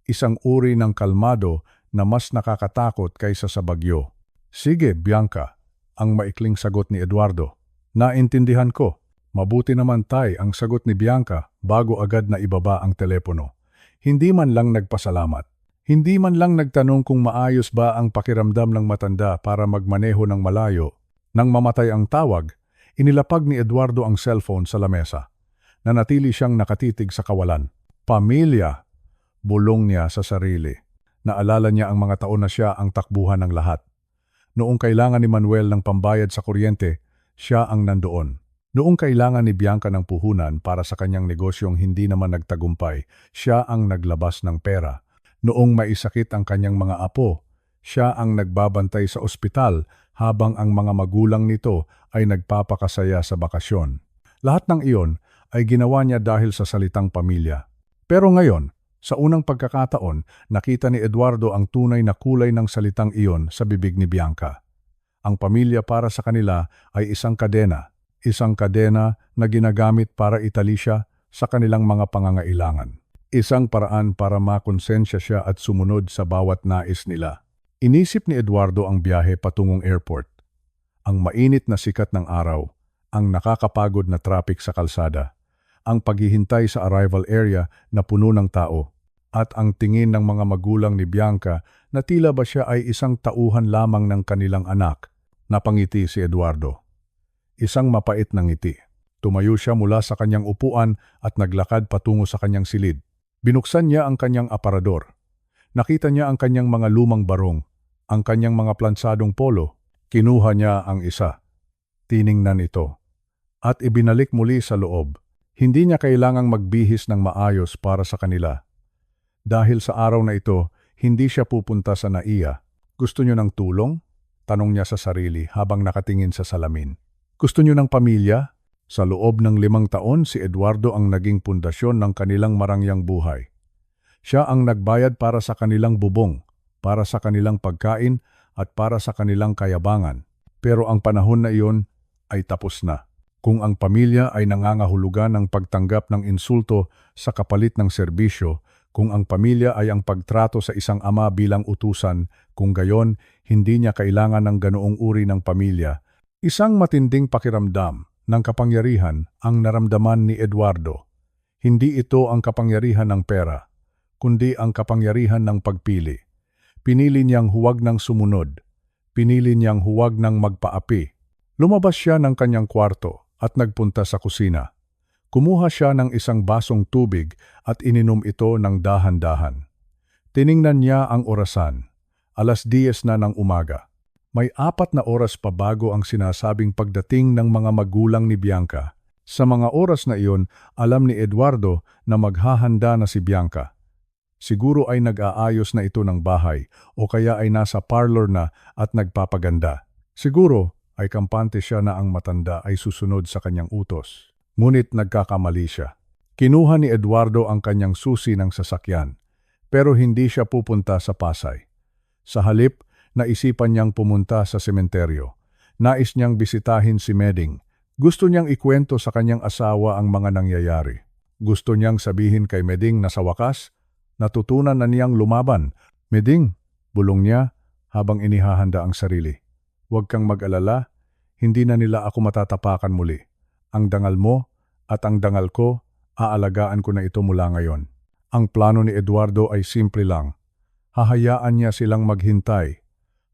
Isang uri ng kalmado na mas nakakatakot kaysa sa bagyo. "Sige, Bianca," ang maikling sagot ni Eduardo. "Naintindihan ko." Mabuti naman tay ang sagot ni Bianca bago agad na ibaba ang telepono. Hindi man lang nagpasalamat. Hindi man lang nagtanong kung maayos ba ang pakiramdam ng matanda para magmaneho ng malayo. Nang mamatay ang tawag, inilapag ni Eduardo ang cellphone sa lamesa. Nanatili siyang nakatitig sa kawalan. Pamilya, bulong niya sa sarili. Naalala niya ang mga taon na siya ang takbuhan ng lahat. Noong kailangan ni Manuel ng pambayad sa kuryente, siya ang nandoon. Noong kailangan ni Bianca ng puhunan para sa kanyang negosyong hindi naman nagtagumpay, siya ang naglabas ng pera. Noong maisakit ang kanyang mga apo, siya ang nagbabantay sa ospital habang ang mga magulang nito ay nagpapakasaya sa bakasyon. Lahat ng iyon ay ginawa niya dahil sa salitang pamilya. Pero ngayon, sa unang pagkakataon, nakita ni Eduardo ang tunay na kulay ng salitang iyon sa bibig ni Bianca. Ang pamilya para sa kanila ay isang kadena na ginagamit para itali siya sa kanilang mga pangangailangan. Isang paraan para makonsensya siya at sumunod sa bawat nais nila. Inisip ni Eduardo ang biyahe patungong airport. Ang mainit na sikat ng araw, ang nakakapagod na traffic sa kalsada, ang paghihintay sa arrival area na puno ng tao, at ang tingin ng mga magulang ni Bianca na tila ba siya ay isang tauhan lamang ng kanilang anak. Napangiti si Eduardo. Isang mapait na ngiti. Tumayo siya mula sa kanyang upuan at naglakad patungo sa kanyang silid. Binuksan niya ang kanyang aparador. Nakita niya ang kanyang mga lumang barong, ang kanyang mga plansadong polo. Kinuha niya ang isa. Tiningnan ito. At ibinalik muli sa loob. Hindi niya kailangang magbihis ng maayos para sa kanila. Dahil sa araw na ito, hindi siya pupunta sa NAIA. Gusto niyo ng tulong? Tanong niya sa sarili habang nakatingin sa salamin. Gusto niyo ng pamilya? Sa loob ng 5 taon, si Eduardo ang naging pundasyon ng kanilang marangyang buhay. Siya ang nagbayad para sa kanilang bubong, para sa kanilang pagkain, at para sa kanilang kayabangan. Pero ang panahon na iyon ay tapos na. Kung ang pamilya ay nangangahulugan ng pagtanggap ng insulto sa kapalit ng serbisyo, kung ang pamilya ay ang pagtrato sa isang ama bilang utusan, kung gayon, hindi niya kailangan ng ganoong uri ng pamilya. Isang matinding pakiramdam ng kapangyarihan ang naramdaman ni Eduardo. Hindi ito ang kapangyarihan ng pera, kundi ang kapangyarihan ng pagpili. Pinili niyang huwag ng sumunod. Pinili niyang huwag ng magpaapi. Lumabas siya ng kanyang kwarto at nagpunta sa kusina. Kumuha siya ng isang basong tubig at ininom ito ng dahan-dahan. Tiningnan niya ang orasan. 10:00 na ng umaga. May 4 na oras pa bago ang sinasabing pagdating ng mga magulang ni Bianca. Sa mga oras na iyon, alam ni Eduardo na maghahanda na si Bianca. Siguro ay nag-aayos na ito ng bahay o kaya ay nasa parlor na at nagpapaganda. Siguro ay kampante siya na ang matanda ay susunod sa kanyang utos. Ngunit nagkakamali siya. Kinuha ni Eduardo ang kanyang susi ng sasakyan, pero hindi siya pupunta sa Pasay. Sa halip, naisipan niyang pumunta sa sementeryo. Nais niyang bisitahin si Meding. Gusto niyang ikwento sa kanyang asawa ang mga nangyayari. Gusto niyang sabihin kay Meding na sa wakas, natutunan na niyang lumaban. "Meding," bulong niya habang inihahanda ang sarili. "Huwag kang mag-alala, hindi na nila ako matatapakan muli. Ang dangal mo at ang dangal ko, aalagaan ko na ito mula ngayon." Ang plano ni Eduardo ay simple lang. Hahayaan niya silang maghintay.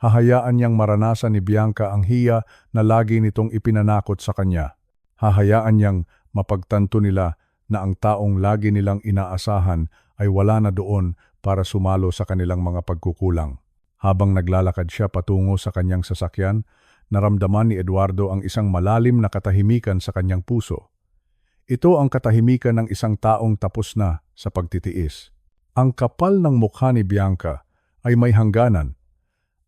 Hahayaan niyang maranasan ni Bianca ang hiya na lagi nitong ipinanakot sa kanya. Hahayaan niyang mapagtanto nila na ang taong lagi nilang inaasahan ay wala na doon para sumalo sa kanilang mga pagkukulang. Habang naglalakad siya patungo sa kanyang sasakyan, naramdaman ni Eduardo ang isang malalim na katahimikan sa kanyang puso. Ito ang katahimikan ng isang taong tapos na sa pagtitiis. Ang kapal ng mukha ni Bianca ay may hangganan,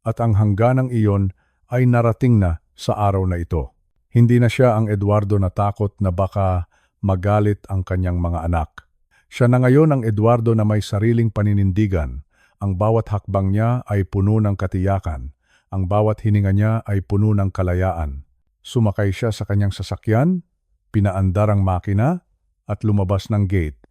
at ang hangganang iyon ay narating na sa araw na ito. Hindi na siya ang Eduardo na takot na baka magalit ang kanyang mga anak. Siya na ngayon ang Eduardo na may sariling paninindigan. Ang bawat hakbang niya ay puno ng katiyakan. Ang bawat hininga niya ay puno ng kalayaan. Sumakay siya sa kanyang sasakyan, pinaandar ang makina, at lumabas ng gate.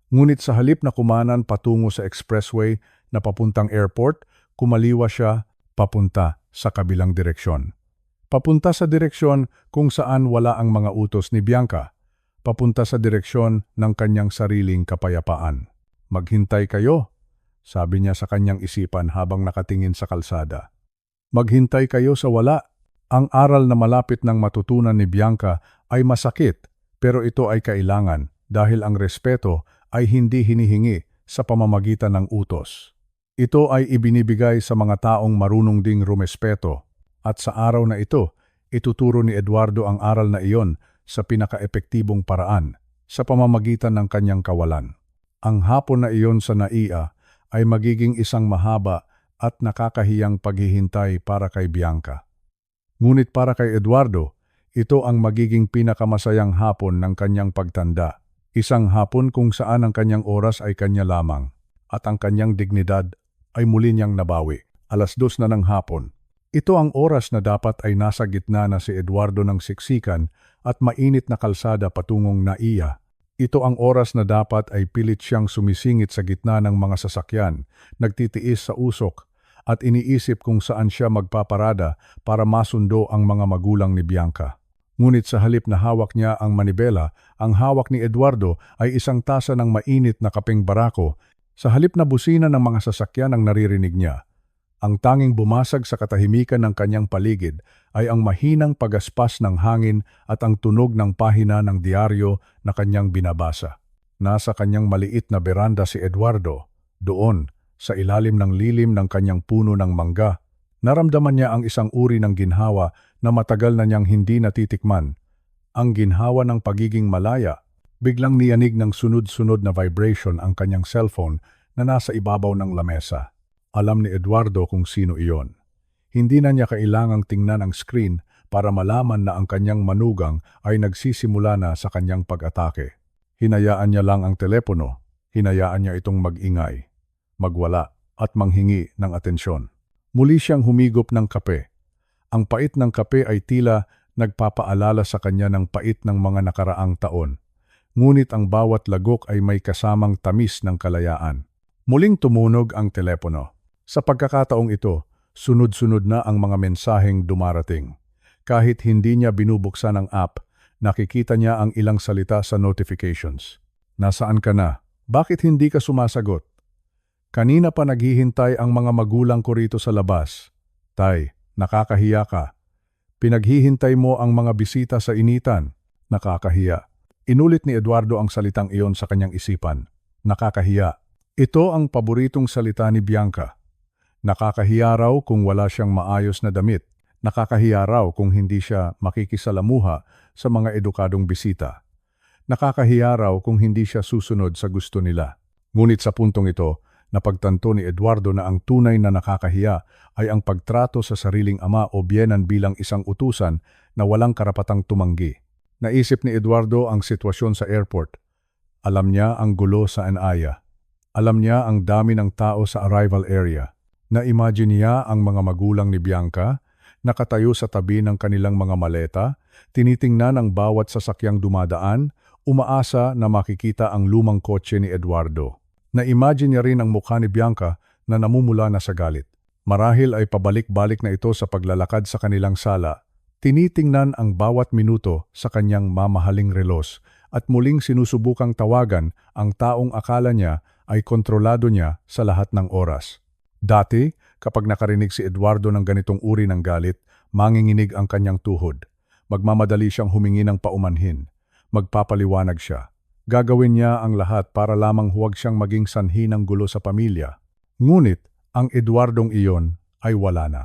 Ngunit sa halip na kumanan patungo sa expressway na papuntang airport, kumaliwa siya papunta sa kabilang direksyon. Papunta sa direksyon kung saan wala ang mga utos ni Bianca. Papunta sa direksyon ng kanyang sariling kapayapaan. Maghintay kayo, sabi niya sa kanyang isipan habang nakatingin sa kalsada. Maghintay kayo sa wala. Ang aral na malapit ng matutunan ni Bianca ay masakit, pero ito ay kailangan dahil ang respeto ay hindi hinihingi sa pamamagitan ng utos. Ito ay ibinibigay sa mga taong marunong ding rumespeto. At sa araw na ito, ituturo ni Eduardo ang aral na iyon sa pinakaepektibong paraan, sa pamamagitan ng kanyang kawalan. Ang hapon na iyon sa NAIA ay magiging isang mahaba at nakakahiyang paghihintay para kay Bianca. Ngunit para kay Eduardo, ito ang magiging pinakamasayang hapon ng kanyang pagtanda. Isang hapon kung saan ang kanyang oras ay kanya lamang at ang kanyang dignidad ay muli niyang nabawi. 2:00 na ng hapon. Ito ang oras na dapat ay nasa gitna na si Eduardo ng siksikan at mainit na kalsada patungong NAIA. Ito ang oras na dapat ay pilit siyang sumisingit sa gitna ng mga sasakyan, nagtitiis sa usok, at iniisip kung saan siya magpaparada para masundo ang mga magulang ni Bianca. Ngunit sa halip na hawak niya ang manibela, ang hawak ni Eduardo ay isang tasa ng mainit na kapeng barako. Sa halip na busina ng mga sasakyan ang naririnig niya. Ang tanging bumasag sa katahimikan ng kanyang paligid ay ang mahinang pagaspas ng hangin at ang tunog ng pahina ng diaryo na kanyang binabasa. Nasa kanyang maliit na beranda si Eduardo, doon, sa ilalim ng lilim ng kanyang puno ng mangga. Naramdaman niya ang isang uri ng ginhawa na matagal na niyang hindi natitikman. Ang ginhawa ng pagiging malaya. Biglang niyanig ng sunod-sunod na vibration ang kanyang cellphone na nasa ibabaw ng lamesa. Alam ni Eduardo kung sino iyon. Hindi na niya kailangang tingnan ang screen para malaman na ang kanyang manugang ay nagsisimula na sa kanyang pag-atake. Hinayaan niya lang ang telepono, hinayaan niya itong mag-ingay, magwala at manghingi ng atensyon. Muli siyang humigop ng kape. Ang pait ng kape ay tila nagpapaalala sa kanya ng pait ng mga nakaraang taon. Ngunit ang bawat lagok ay may kasamang tamis ng kalayaan. Muling tumunog ang telepono. Sa pagkakataong ito, sunod-sunod na ang mga mensaheng dumarating. Kahit hindi niya binubuksan ang app, nakikita niya ang ilang salita sa notifications. Nasaan ka na? Bakit hindi ka sumasagot? Kanina pa naghihintay ang mga magulang ko rito sa labas. Tay, nakakahiya ka. Pinaghihintay mo ang mga bisita sa initan. Nakakahiya. Inulit ni Eduardo ang salitang iyon sa kanyang isipan. Nakakahiya. Ito ang paboritong salita ni Bianca. Nakakahiya raw kung wala siyang maayos na damit. Nakakahiya raw kung hindi siya makikisalamuha sa mga edukadong bisita. Nakakahiya raw kung hindi siya susunod sa gusto nila. Ngunit sa puntong ito, napagtanto ni Eduardo na ang tunay na nakakahiya ay ang pagtrato sa sariling ama o biyenan bilang isang utusan na walang karapatang tumanggi. Naisip ni Eduardo ang sitwasyon sa airport. Alam niya ang gulo sa NAIA. Alam niya ang dami ng tao sa arrival area. Na-imagine niya ang mga magulang ni Bianca, nakatayo sa tabi ng kanilang mga maleta, tinitingnan ang bawat sasakyang dumadaan, umaasa na makikita ang lumang kotse ni Eduardo. Na-imagine niya rin ang mukha ni Bianca na namumula na sa galit. Marahil ay pabalik-balik na ito sa paglalakad sa kanilang sala. Tinitingnan ang bawat minuto sa kanyang mamahaling relos at muling sinusubukang tawagan ang taong akala niya ay kontrolado niya sa lahat ng oras. Dati, kapag nakarinig si Eduardo ng ganitong uri ng galit, manginginig ang kanyang tuhod. Magmamadali siyang humingi ng paumanhin. Magpapaliwanag siya. Gagawin niya ang lahat para lamang huwag siyang maging sanhi ng gulo sa pamilya. Ngunit, ang Eduardong iyon ay wala na.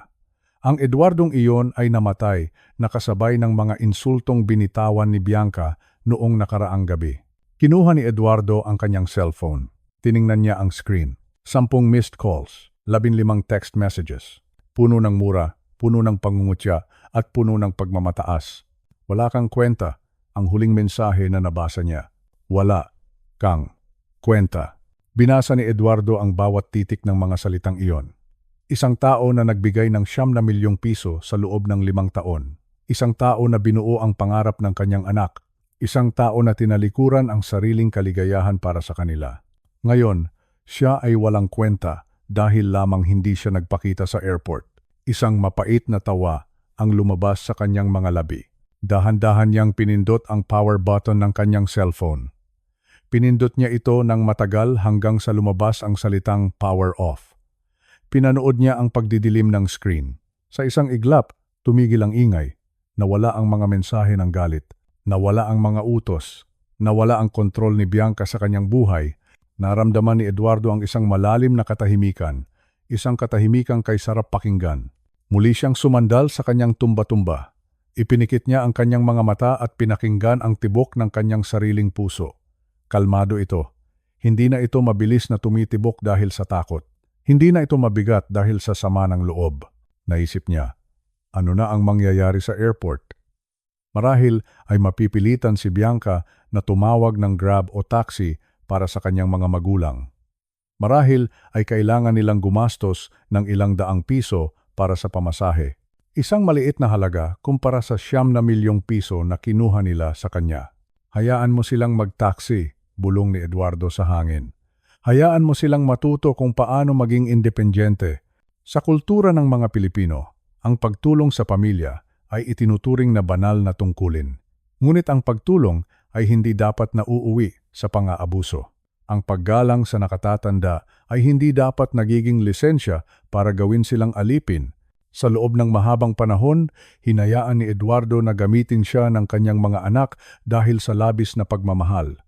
Ang Eduardong iyon ay namatay na kasabay ng mga insultong binitawan ni Bianca noong nakaraang gabi. Kinuha ni Eduardo ang kanyang cellphone. Tiningnan niya ang screen. 10 missed calls. 15 text messages. Puno ng mura, puno ng pangungutya, at puno ng pagmamataas. Wala kang kwenta, ang huling mensahe na nabasa niya. Wala kang Kwenta. Binasa ni Eduardo ang bawat titik ng mga salitang iyon. Isang tao na nagbigay ng 9 milyong piso sa loob ng 5 taon. Isang tao na binuo ang pangarap ng kanyang anak. Isang tao na tinalikuran ang sariling kaligayahan para sa kanila. Ngayon, siya ay walang kwenta dahil lamang hindi siya nagpakita sa airport. Isang mapait na tawa ang lumabas sa kanyang mga labi. Dahan-dahan niyang pinindot ang power button ng kanyang cellphone. Pinindot niya ito ng matagal hanggang sa lumabas ang salitang power off. Pinanood niya ang pagdidilim ng screen. Sa isang iglap, tumigil ang ingay. Nawala ang mga mensahe ng galit. Nawala ang mga utos. Nawala ang kontrol ni Bianca sa kanyang buhay. Naramdaman ni Eduardo ang isang malalim na katahimikan. Isang katahimikang kay sarap pakinggan. Muli siyang sumandal sa kanyang tumba-tumba. Ipinikit niya ang kanyang mga mata at pinakinggan ang tibok ng kanyang sariling puso. Kalmado ito. Hindi na ito mabilis na tumitibok dahil sa takot. Hindi na ito mabigat dahil sa sama ng loob. Naisip niya, ano na ang mangyayari sa airport? Marahil ay mapipilitan si Bianca na tumawag ng Grab o taxi para sa kanyang mga magulang. Marahil ay kailangan nilang gumastos ng ilang daang piso para sa pamasahe. Isang maliit na halaga kumpara sa 9 milyong piso na kinuha nila sa kanya. Hayaan mo silang mag-taxi, bulong ni Eduardo sa hangin. Hayaan mo silang matuto kung paano maging independyente. Sa kultura ng mga Pilipino, ang pagtulong sa pamilya ay itinuturing na banal na tungkulin. Ngunit ang pagtulong ay hindi dapat na uuwi sa pang-aabuso. Ang paggalang sa nakatatanda ay hindi dapat nagiging lisensya para gawin silang alipin. Sa loob ng mahabang panahon, hinayaan ni Eduardo na gamitin siya ng kanyang mga anak dahil sa labis na pagmamahal.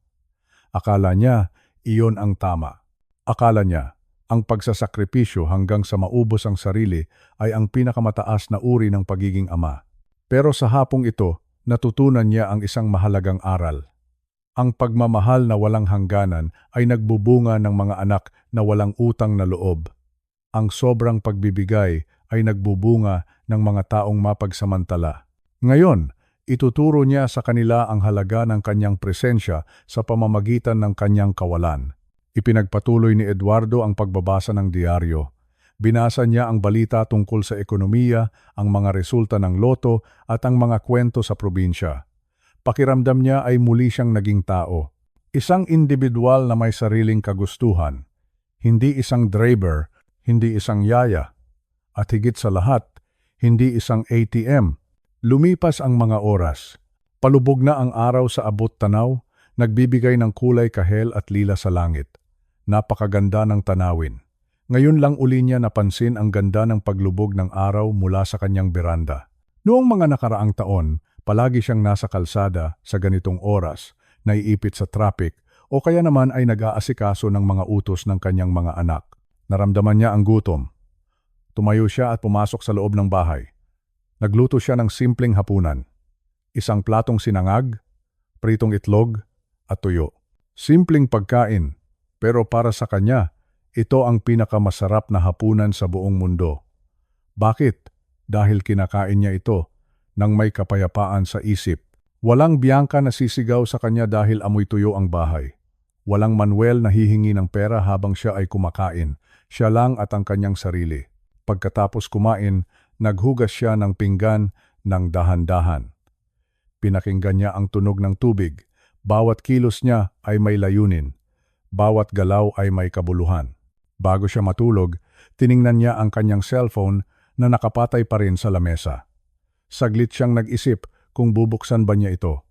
Akala niya, iyon ang tama. Akala niya, ang pagsasakripisyo hanggang sa maubos ang sarili ay ang pinakamataas na uri ng pagiging ama. Pero sa hapong ito, natutunan niya ang isang mahalagang aral. Ang pagmamahal na walang hangganan ay nagbubunga ng mga anak na walang utang na loob. Ang sobrang pagbibigay ay nagbubunga ng mga taong mapagsamantala. Ngayon, ituturo niya sa kanila ang halaga ng kanyang presensya sa pamamagitan ng kanyang kawalan. Ipinagpatuloy ni Eduardo ang pagbabasa ng diaryo. Binasa niya ang balita tungkol sa ekonomiya, ang mga resulta ng loto at ang mga kwento sa probinsya. Pakiramdam niya ay muli siyang naging tao. Isang individual na may sariling kagustuhan. Hindi isang driver, hindi isang yaya. At higit sa lahat, hindi isang ATM. Lumipas ang mga oras. Palubog na ang araw sa abot tanaw, nagbibigay ng kulay kahel at lila sa langit. Napakaganda ng tanawin. Ngayon lang uli niya napansin ang ganda ng paglubog ng araw mula sa kanyang beranda. Noong mga nakaraang taon, palagi siyang nasa kalsada sa ganitong oras, naiipit sa traffic o kaya naman ay nag-aasikaso ng mga utos ng kanyang mga anak. Naramdaman niya ang gutom. Tumayo siya at pumasok sa loob ng bahay. Nagluto siya ng simpleng hapunan. Isang platong sinangag, pritong itlog at tuyo. Simpleng pagkain, pero para sa kanya, ito ang pinakamasarap na hapunan sa buong mundo. Bakit? Dahil kinakain niya ito nang may kapayapaan sa isip. Walang Bianca na sisigaw sa kanya dahil amoy tuyo ang bahay. Walang Manuel na hihingi ng pera habang siya ay kumakain. Siya lang at ang kanyang sarili. Pagkatapos kumain, naghugas siya ng pinggan ng dahan-dahan. Pinakinggan niya ang tunog ng tubig. Bawat kilos niya ay may layunin. Bawat galaw ay may kabuluhan. Bago siya matulog, tiningnan niya ang kanyang cellphone na nakapatay pa rin sa lamesa. Saglit siyang nag-isip kung bubuksan ba niya ito.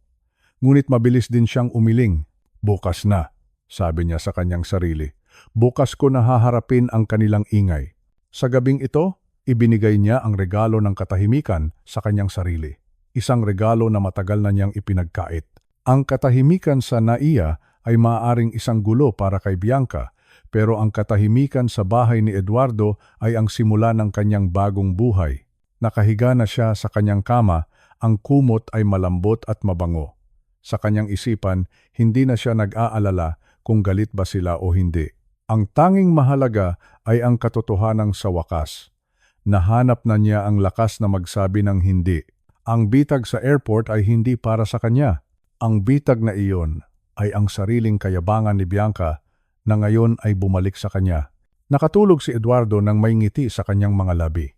Ngunit mabilis din siyang umiling. Bukas na, sabi niya sa kanyang sarili. Bukas ko na haharapin ang kanilang ingay. Sa gabing ito, ibinigay niya ang regalo ng katahimikan sa kanyang sarili. Isang regalo na matagal na niyang ipinagkait. Ang katahimikan sa naiya ay maaaring isang gulo para kay Bianca, pero ang katahimikan sa bahay ni Eduardo ay ang simula ng kanyang bagong buhay. Nakahiga na siya sa kanyang kama, ang kumot ay malambot at mabango. Sa kanyang isipan, hindi na siya nag-aalala kung galit ba sila o hindi. Ang tanging mahalaga ay ang katotohanan sa wakas. Nahanap na niya ang lakas na magsabi ng hindi. Ang bitag sa airport ay hindi para sa kanya. Ang bitag na iyon ay ang sariling kayabangan ni Bianca na ngayon ay bumalik sa kanya. Nakatulog si Eduardo nang may ngiti sa kanyang mga labi.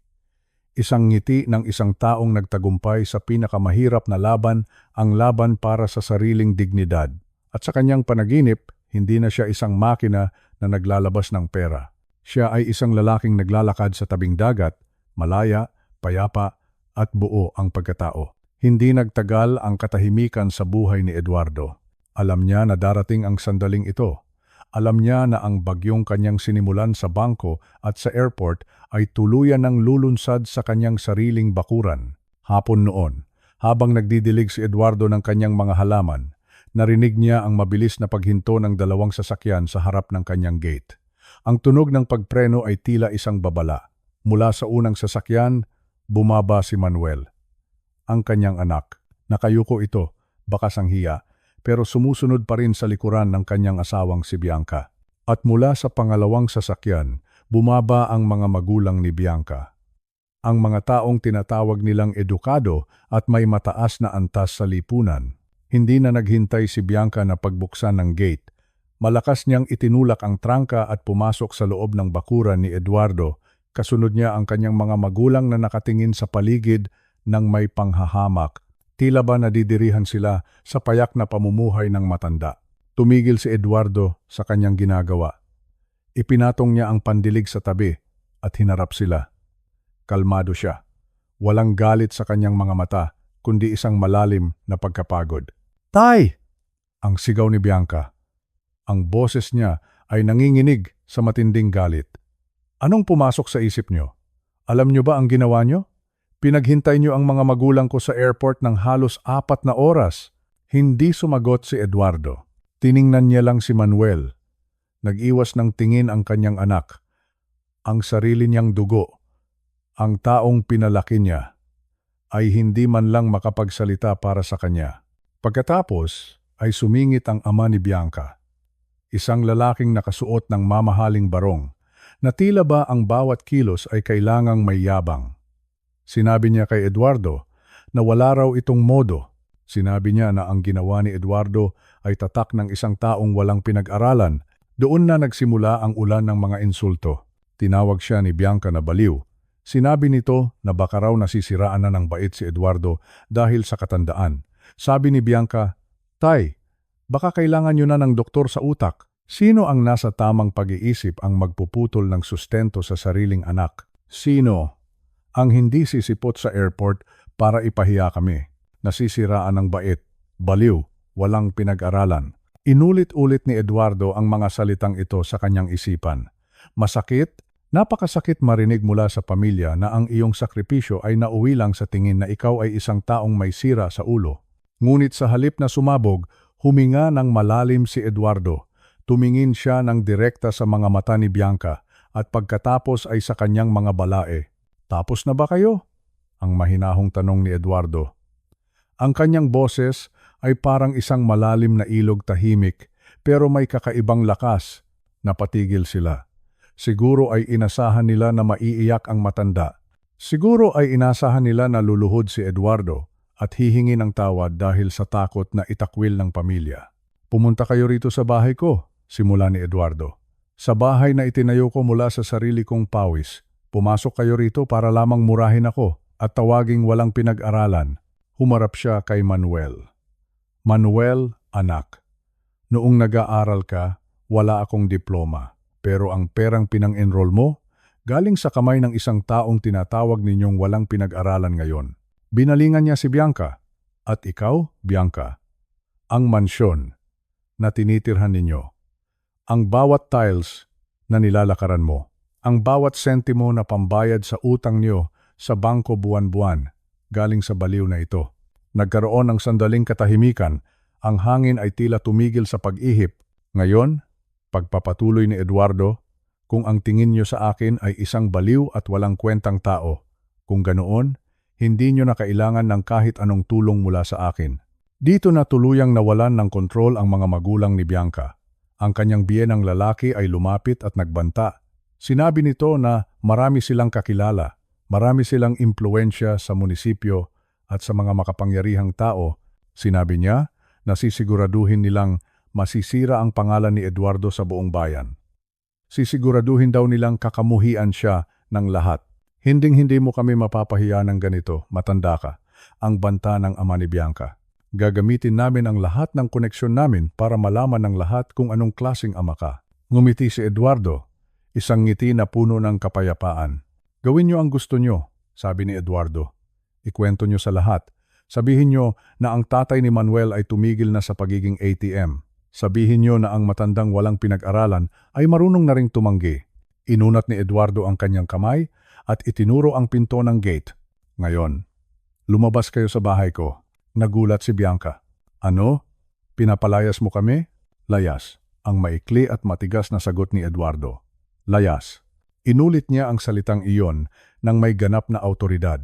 Isang ngiti ng isang taong nagtagumpay sa pinakamahirap na laban, ang laban para sa sariling dignidad. At sa kanyang panaginip, hindi na siya isang makina na naglalabas ng pera. Siya ay isang lalaking naglalakad sa tabing dagat, malaya, payapa, at buo ang pagkatao. Hindi nagtagal ang katahimikan sa buhay ni Eduardo. Alam niya na darating ang sandaling ito. Alam niya na ang bagyong kanyang sinimulan sa bangko at sa airport ay tuluyan ng lulunsad sa kanyang sariling bakuran. Hapon noon, habang nagdidilig si Eduardo ng kanyang mga halaman, narinig niya ang mabilis na paghinto ng dalawang sasakyan sa harap ng kanyang gate. Ang tunog ng pagpreno ay tila isang babala. Mula sa unang sasakyan, bumaba si Manuel. Ang kanyang anak. Nakayuko ito, bakas ang hiya, pero sumusunod pa rin sa likuran ng kanyang asawang si Bianca. At mula sa pangalawang sasakyan, bumaba ang mga magulang ni Bianca. Ang mga taong tinatawag nilang edukado at may mataas na antas sa lipunan. Hindi na naghintay si Bianca na pagbuksan ng gate. Malakas niyang itinulak ang trangka at pumasok sa loob ng bakuran ni Eduardo. Kasunod niya ang kanyang mga magulang na nakatingin sa paligid ng may panghahamak. Tila ba nadidirihan sila sa payak na pamumuhay ng matanda. Tumigil si Eduardo sa kanyang ginagawa. Ipinatong niya ang pandilig sa tabi at hinarap sila. Kalmado siya. Walang galit sa kanyang mga mata, kundi isang malalim na pagkapagod. "Tay!" ang sigaw ni Bianca. Ang boses niya ay nanginginig sa matinding galit. "Anong pumasok sa isip niyo? Alam niyo ba ang ginawa niyo? Pinaghintay niyo ang mga magulang ko sa airport ng halos 4 na oras." Hindi sumagot si Eduardo. Tiningnan niya lang si Manuel. Nag-iwas ng tingin ang kanyang anak. Ang sarili niyang dugo, ang taong pinalaki niya, ay hindi man lang makapagsalita para sa kanya. Pagkatapos ay sumingit ang ama ni Bianca. Isang lalaking nakasuot ng mamahaling barong, na tila ba ang bawat kilos ay kailangang may yabang. Sinabi niya kay Eduardo na wala raw itong modo. Sinabi niya na ang ginawa ni Eduardo ay tatak ng isang taong walang pinag-aralan. Doon na nagsimula ang ulan ng mga insulto. Tinawag siya ni Bianca na baliw. Sinabi nito na baka raw nasisiraan na ng bait si Eduardo dahil sa katandaan. Sabi ni Bianca, "Tay, baka kailangan niyo na ng doktor sa utak." Sino ang nasa tamang pag-iisip ang magpuputol ng sustento sa sariling anak? Sino ang hindi sisipot sa airport para ipahiya kami? Nasisiraan ng bait, baliw, walang pinag-aralan. Inulit-ulit ni Eduardo ang mga salitang ito sa kanyang isipan. Masakit, napakasakit marinig mula sa pamilya na ang iyong sakripisyo ay nauwi lang sa tingin na ikaw ay isang taong may sira sa ulo. Ngunit sa halip na sumabog, huminga ng malalim si Eduardo. Tumingin siya ng direkta sa mga mata ni Bianca at pagkatapos ay sa kanyang mga balae. "Tapos na ba kayo?" ang mahinahong tanong ni Eduardo. Ang kanyang boses ay parang isang malalim na ilog tahimik pero may kakaibang lakas. Napatigil sila. Siguro ay inasahan nila na maiiyak ang matanda. Siguro ay inasahan nila na luluhod si Eduardo at hihingi ng tawad dahil sa takot na itakwil ng pamilya. "Pumunta kayo rito sa bahay ko," simula ni Eduardo. "Sa bahay na itinayo ko mula sa sarili kong pawis. Pumasok kayo rito para lamang murahin ako at tawaging walang pinag-aralan." Humarap siya kay Manuel. "Manuel, anak, noong nag-aaral ka, wala akong diploma. Pero ang perang pinang-enroll mo, galing sa kamay ng isang taong tinatawag ninyong walang pinag-aralan ngayon." Binalingan niya si Bianca. "At ikaw, Bianca, ang mansyon na tinitirhan ninyo, ang bawat tiles na nilalakaran mo, ang bawat sentimo na pambayad sa utang niyo sa bangko buwan-buwan, galing sa baliw na ito." Nagkaroon ng sandaling katahimikan. Ang hangin ay tila tumigil sa pag-ihip. Ngayon, pagpapatuloy ni Eduardo, "Kung ang tingin niyo sa akin ay isang baliw at walang kwentang tao, kung ganoon, hindi niyo na kailangan ng kahit anong tulong mula sa akin." Dito na tuluyang nawalan ng kontrol ang mga magulang ni Bianca. Ang kanyang biyenang lalaki ay lumapit at nagbanta. Sinabi nito na marami silang kakilala, marami silang impluwensya sa munisipyo at sa mga makapangyarihang tao. Sinabi niya na sisiguraduhin nilang masisira ang pangalan ni Eduardo sa buong bayan. Sisiguraduhin daw nilang kakamuhian siya ng lahat. Hinding-hindi mo kami mapapahiya ng ganito, matanda ka, ang banta ng ama ni Bianca. Gagamitin namin ang lahat ng koneksyon namin para malaman ng lahat kung anong klaseng ama ka. Ngumiti si Eduardo, isang ngiti na puno ng kapayapaan. Gawin niyo ang gusto niyo, sabi ni Eduardo. Ikwento niyo sa lahat. Sabihin niyo na ang tatay ni Manuel ay tumigil na sa pagiging ATM. Sabihin niyo na ang matandang walang pinag-aralan ay marunong na ring tumanggi. Inunat ni Eduardo ang kanyang kamay at itinuro ang pinto ng gate. Ngayon, lumabas kayo sa bahay ko. Nagulat si Bianca. Ano? Pinapalayas mo kami? Layas. Ang maikli at matigas na sagot ni Eduardo. Layas. Inulit niya ang salitang iyon ng may ganap na awtoridad.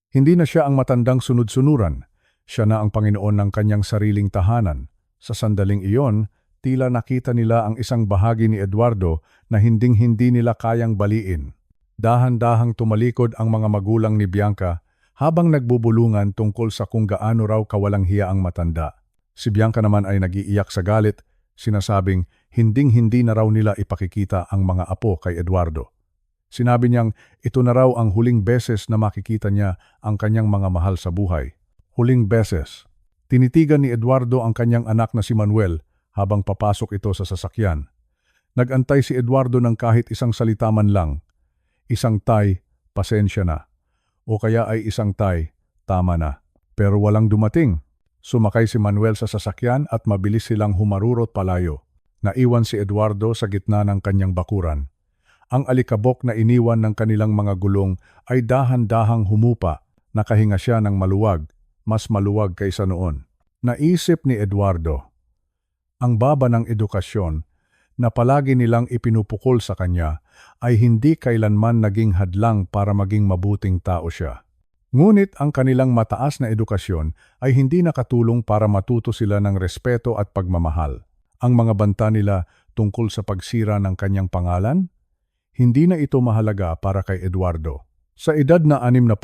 Hindi na siya ang matandang sunod-sunuran. Siya na ang Panginoon ng kanyang sariling tahanan. Sa sandaling iyon, tila nakita nila ang isang bahagi ni Eduardo na hinding-hindi nila kayang baliin. Dahan-dahang tumalikod ang mga magulang ni Bianca habang nagbubulungan tungkol sa kung gaano raw kawalang hiya ang matanda. Si Bianca naman ay nag-iiyak sa galit, sinasabing hinding-hindi na raw nila ipakikita ang mga apo kay Eduardo. Sinabi niyang ito na raw ang huling beses na makikita niya ang kanyang mga mahal sa buhay. Huling beses. Tinitigan ni Eduardo ang kanyang anak na si Manuel habang papasok ito sa sasakyan. Nag-antay si Eduardo ng kahit isang salita man lang. Isang tay, pasensya na. O kaya ay isang tay, tama na. Pero walang dumating. Sumakay si Manuel sa sasakyan at mabilis silang humarurot palayo. Naiwan si Eduardo sa gitna ng kanyang bakuran. Ang alikabok na iniwan ng kanilang mga gulong ay dahan-dahang humupa. Nakahinga siya ng maluwag, mas maluwag kaysa noon. Naisip ni Eduardo, ang baba ng edukasyon na palagi nilang ipinupukol sa kanya ay hindi kailanman naging hadlang para maging mabuting tao siya. Ngunit ang kanilang mataas na edukasyon ay hindi nakatulong para matuto sila ng respeto at pagmamahal. Ang mga banta nila tungkol sa pagsira ng kanyang pangalan, hindi na ito mahalaga para kay Eduardo. Sa edad na 65,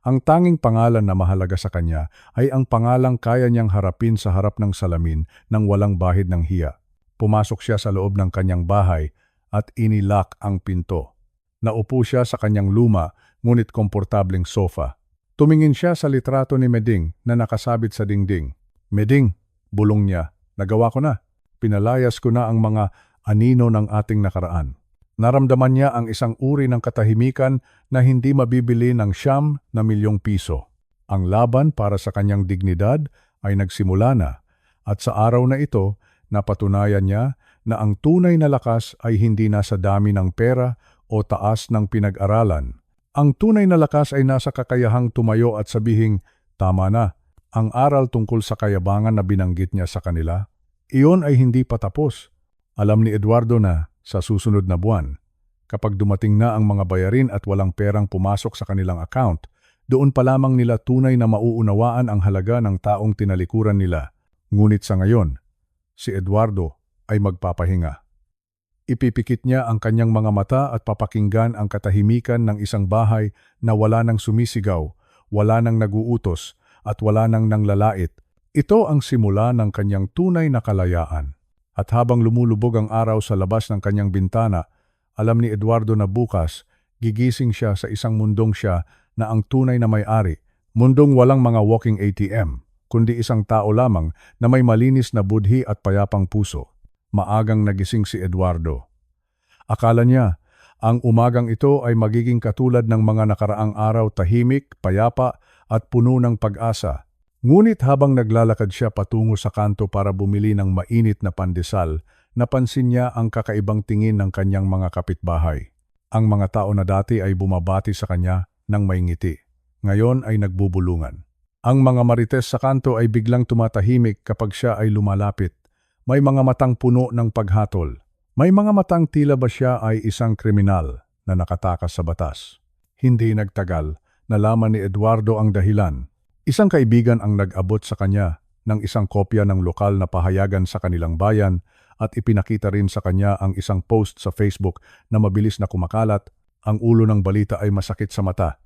ang tanging pangalan na mahalaga sa kanya ay ang pangalang kaya niyang harapin sa harap ng salamin nang walang bahid ng hiya. Pumasok siya sa loob ng kanyang bahay at inilak ang pinto. Naupo siya sa kanyang luma ngunit komportableng sofa. Tumingin siya sa litrato ni Meding na nakasabit sa dingding. Meding, bulong niya, nagawa ko na. Pinalayas ko na ang mga anino ng ating nakaraan. Naramdaman niya ang isang uri ng katahimikan na hindi mabibili ng ₱1,000,000. Ang laban para sa kanyang dignidad ay nagsimula na at sa araw na ito, napatunayan niya na ang tunay na lakas ay hindi nasa dami ng pera o taas ng pinag-aralan. Ang tunay na lakas ay nasa kakayahang tumayo at sabihing, tama na, ang aral tungkol sa kayabangan na binanggit niya sa kanila, iyon ay hindi patapos. Alam ni Eduardo na sa susunod na buwan, kapag dumating na ang mga bayarin at walang perang pumasok sa kanilang account, doon pa lamang nila tunay na mauunawaan ang halaga ng taong tinalikuran nila. Ngunit sa ngayon, si Eduardo ay magpapahinga. Ipipikit niya ang kanyang mga mata at papakinggan ang katahimikan ng isang bahay na wala nang sumisigaw, wala nang naguutos, at wala nang nanglalait. Ito ang simula ng kanyang tunay na kalayaan. At habang lumulubog ang araw sa labas ng kanyang bintana, alam ni Eduardo na bukas, gigising siya sa isang mundong siya na ang tunay na may-ari, mundong walang mga walking ATM. Kundi isang tao lamang na may malinis na budhi at payapang puso. Maagang nagising si Eduardo. Akala niya, ang umagang ito ay magiging katulad ng mga nakaraang araw, tahimik, payapa at puno ng pag-asa. Ngunit habang naglalakad siya patungo sa kanto para bumili ng mainit na pandesal, napansin niya ang kakaibang tingin ng kanyang mga kapitbahay. Ang mga tao na dati ay bumabati sa kanya ng may ngiti. Ngayon ay nagbubulungan. Ang mga marites sa kanto ay biglang tumatahimik kapag siya ay lumalapit. May mga matang puno ng paghatol. May mga matang tila ba siya ay isang kriminal na nakatakas sa batas. Hindi nagtagal, nalaman ni Eduardo ang dahilan. Isang kaibigan ang nag-abot sa kanya ng isang kopya ng lokal na pahayagan sa kanilang bayan at ipinakita rin sa kanya ang isang post sa Facebook na mabilis na kumakalat. Ang ulo ng balita ay masakit sa mata.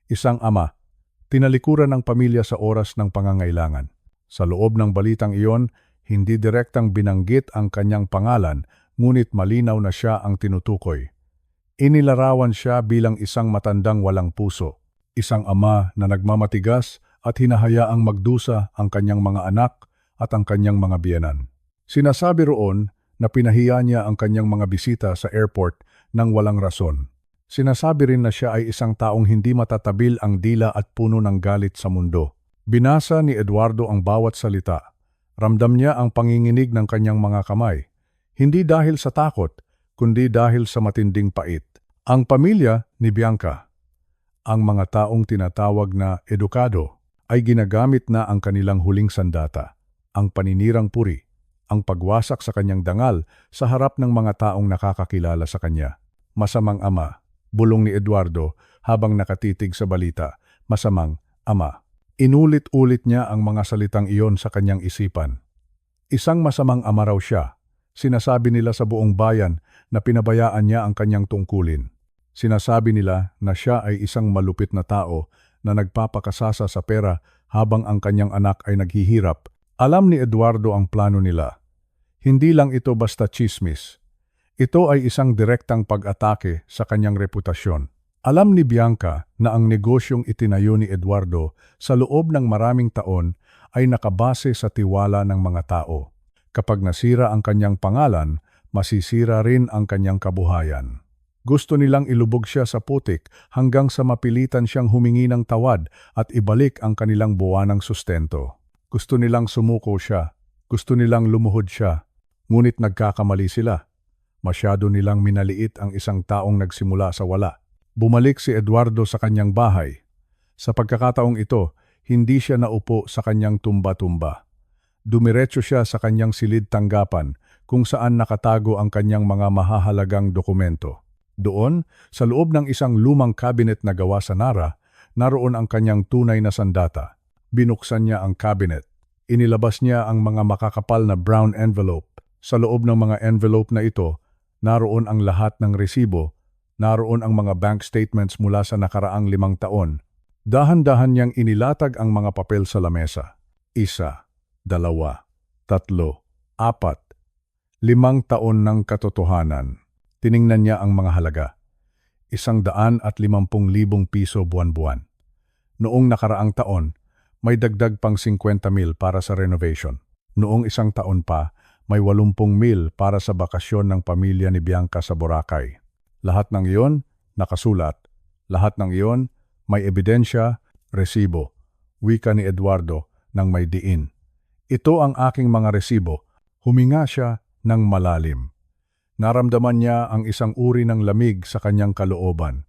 Isang ama, tinalikuran ng pamilya sa oras ng pangangailangan. Sa loob ng balitang iyon, Hindi direktang binanggit ang kanyang pangalan, ngunit malinaw na siya ang tinutukoy. Inilarawan siya bilang isang matandang walang puso, isang ama na nagmamatigas at hinahayaang magdusa ang kanyang mga anak at ang kanyang mga biyenan. Sinasabi roon na pinahiya niya ang kanyang mga bisita sa airport nang walang rason. Sinasabi rin na siya ay isang taong hindi matatabil ang dila at puno ng galit sa mundo. Binasa ni Eduardo ang bawat salita. Ramdam niya ang panginginig ng kanyang mga kamay. Hindi dahil sa takot, kundi dahil sa matinding pait. Ang pamilya ni Bianca, ang mga taong tinatawag na edukado, ay ginagamit na ang kanilang huling sandata, ang paninirang puri, ang pagwasak sa kanyang dangal sa harap ng mga taong nakakakilala sa kanya. Masamang ama, bulong ni Eduardo habang nakatitig sa balita, masamang ama. Inulit-ulit niya ang mga salitang iyon sa kanyang isipan. Isang masamang ama raw siya. Sinasabi nila sa buong bayan na pinabayaan niya ang kanyang tungkulin. Sinasabi nila na siya ay isang malupit na tao na nagpapakasasa sa pera habang ang kanyang anak ay naghihirap. Alam ni Eduardo ang plano nila. Hindi lang ito basta chismis. Ito ay isang direktang pag-atake sa kanyang reputasyon. Alam ni Bianca na ang negosyong itinayo ni Eduardo sa loob ng maraming taon ay nakabase sa tiwala ng mga tao. Kapag nasira ang kanyang pangalan, masisira rin ang kanyang kabuhayan. Gusto nilang ilubog siya sa putik hanggang sa mapilitan siyang humingi ng tawad at ibalik ang kanilang buwanang sustento. Gusto nilang sumuko siya. Gusto nilang lumuhod siya. Ngunit nagkakamali sila. Masyado nilang minaliit ang isang taong nagsimula sa wala. Bumalik si Eduardo sa kanyang bahay. Sa pagkakataong ito, hindi siya naupo sa kanyang tumba-tumba. Dumiretso siya sa kanyang silid tanggapan kung saan nakatago ang kanyang mga mahahalagang dokumento. Doon, sa loob ng isang lumang cabinet na gawa sa Nara, naroon ang kanyang tunay na sandata. Binuksan niya ang cabinet. Inilabas niya ang mga makakapal na brown envelope. Sa loob ng mga envelope na ito, naroon ang lahat ng resibo. Naroon ang mga bank statements mula sa nakaraang 5 taon. Dahan-dahan niyang inilatag ang mga papel sa lamesa. 1, 2, 3, 4. 5 taon ng katotohanan. Tiningnan niya ang mga halaga. 150,000 piso buwan-buwan. Noong nakaraang taon, may dagdag pang 50,000 para sa renovation. Noong isang taon pa, may 80,000 para sa bakasyon ng pamilya ni Bianca sa Boracay. Lahat ng iyon, nakasulat. Lahat ng iyon, may ebidensya, resibo. Wika ni Eduardo nang may diin. Ito ang aking mga resibo. Huminga siya ng malalim. Naramdaman niya ang isang uri ng lamig sa kanyang kalooban.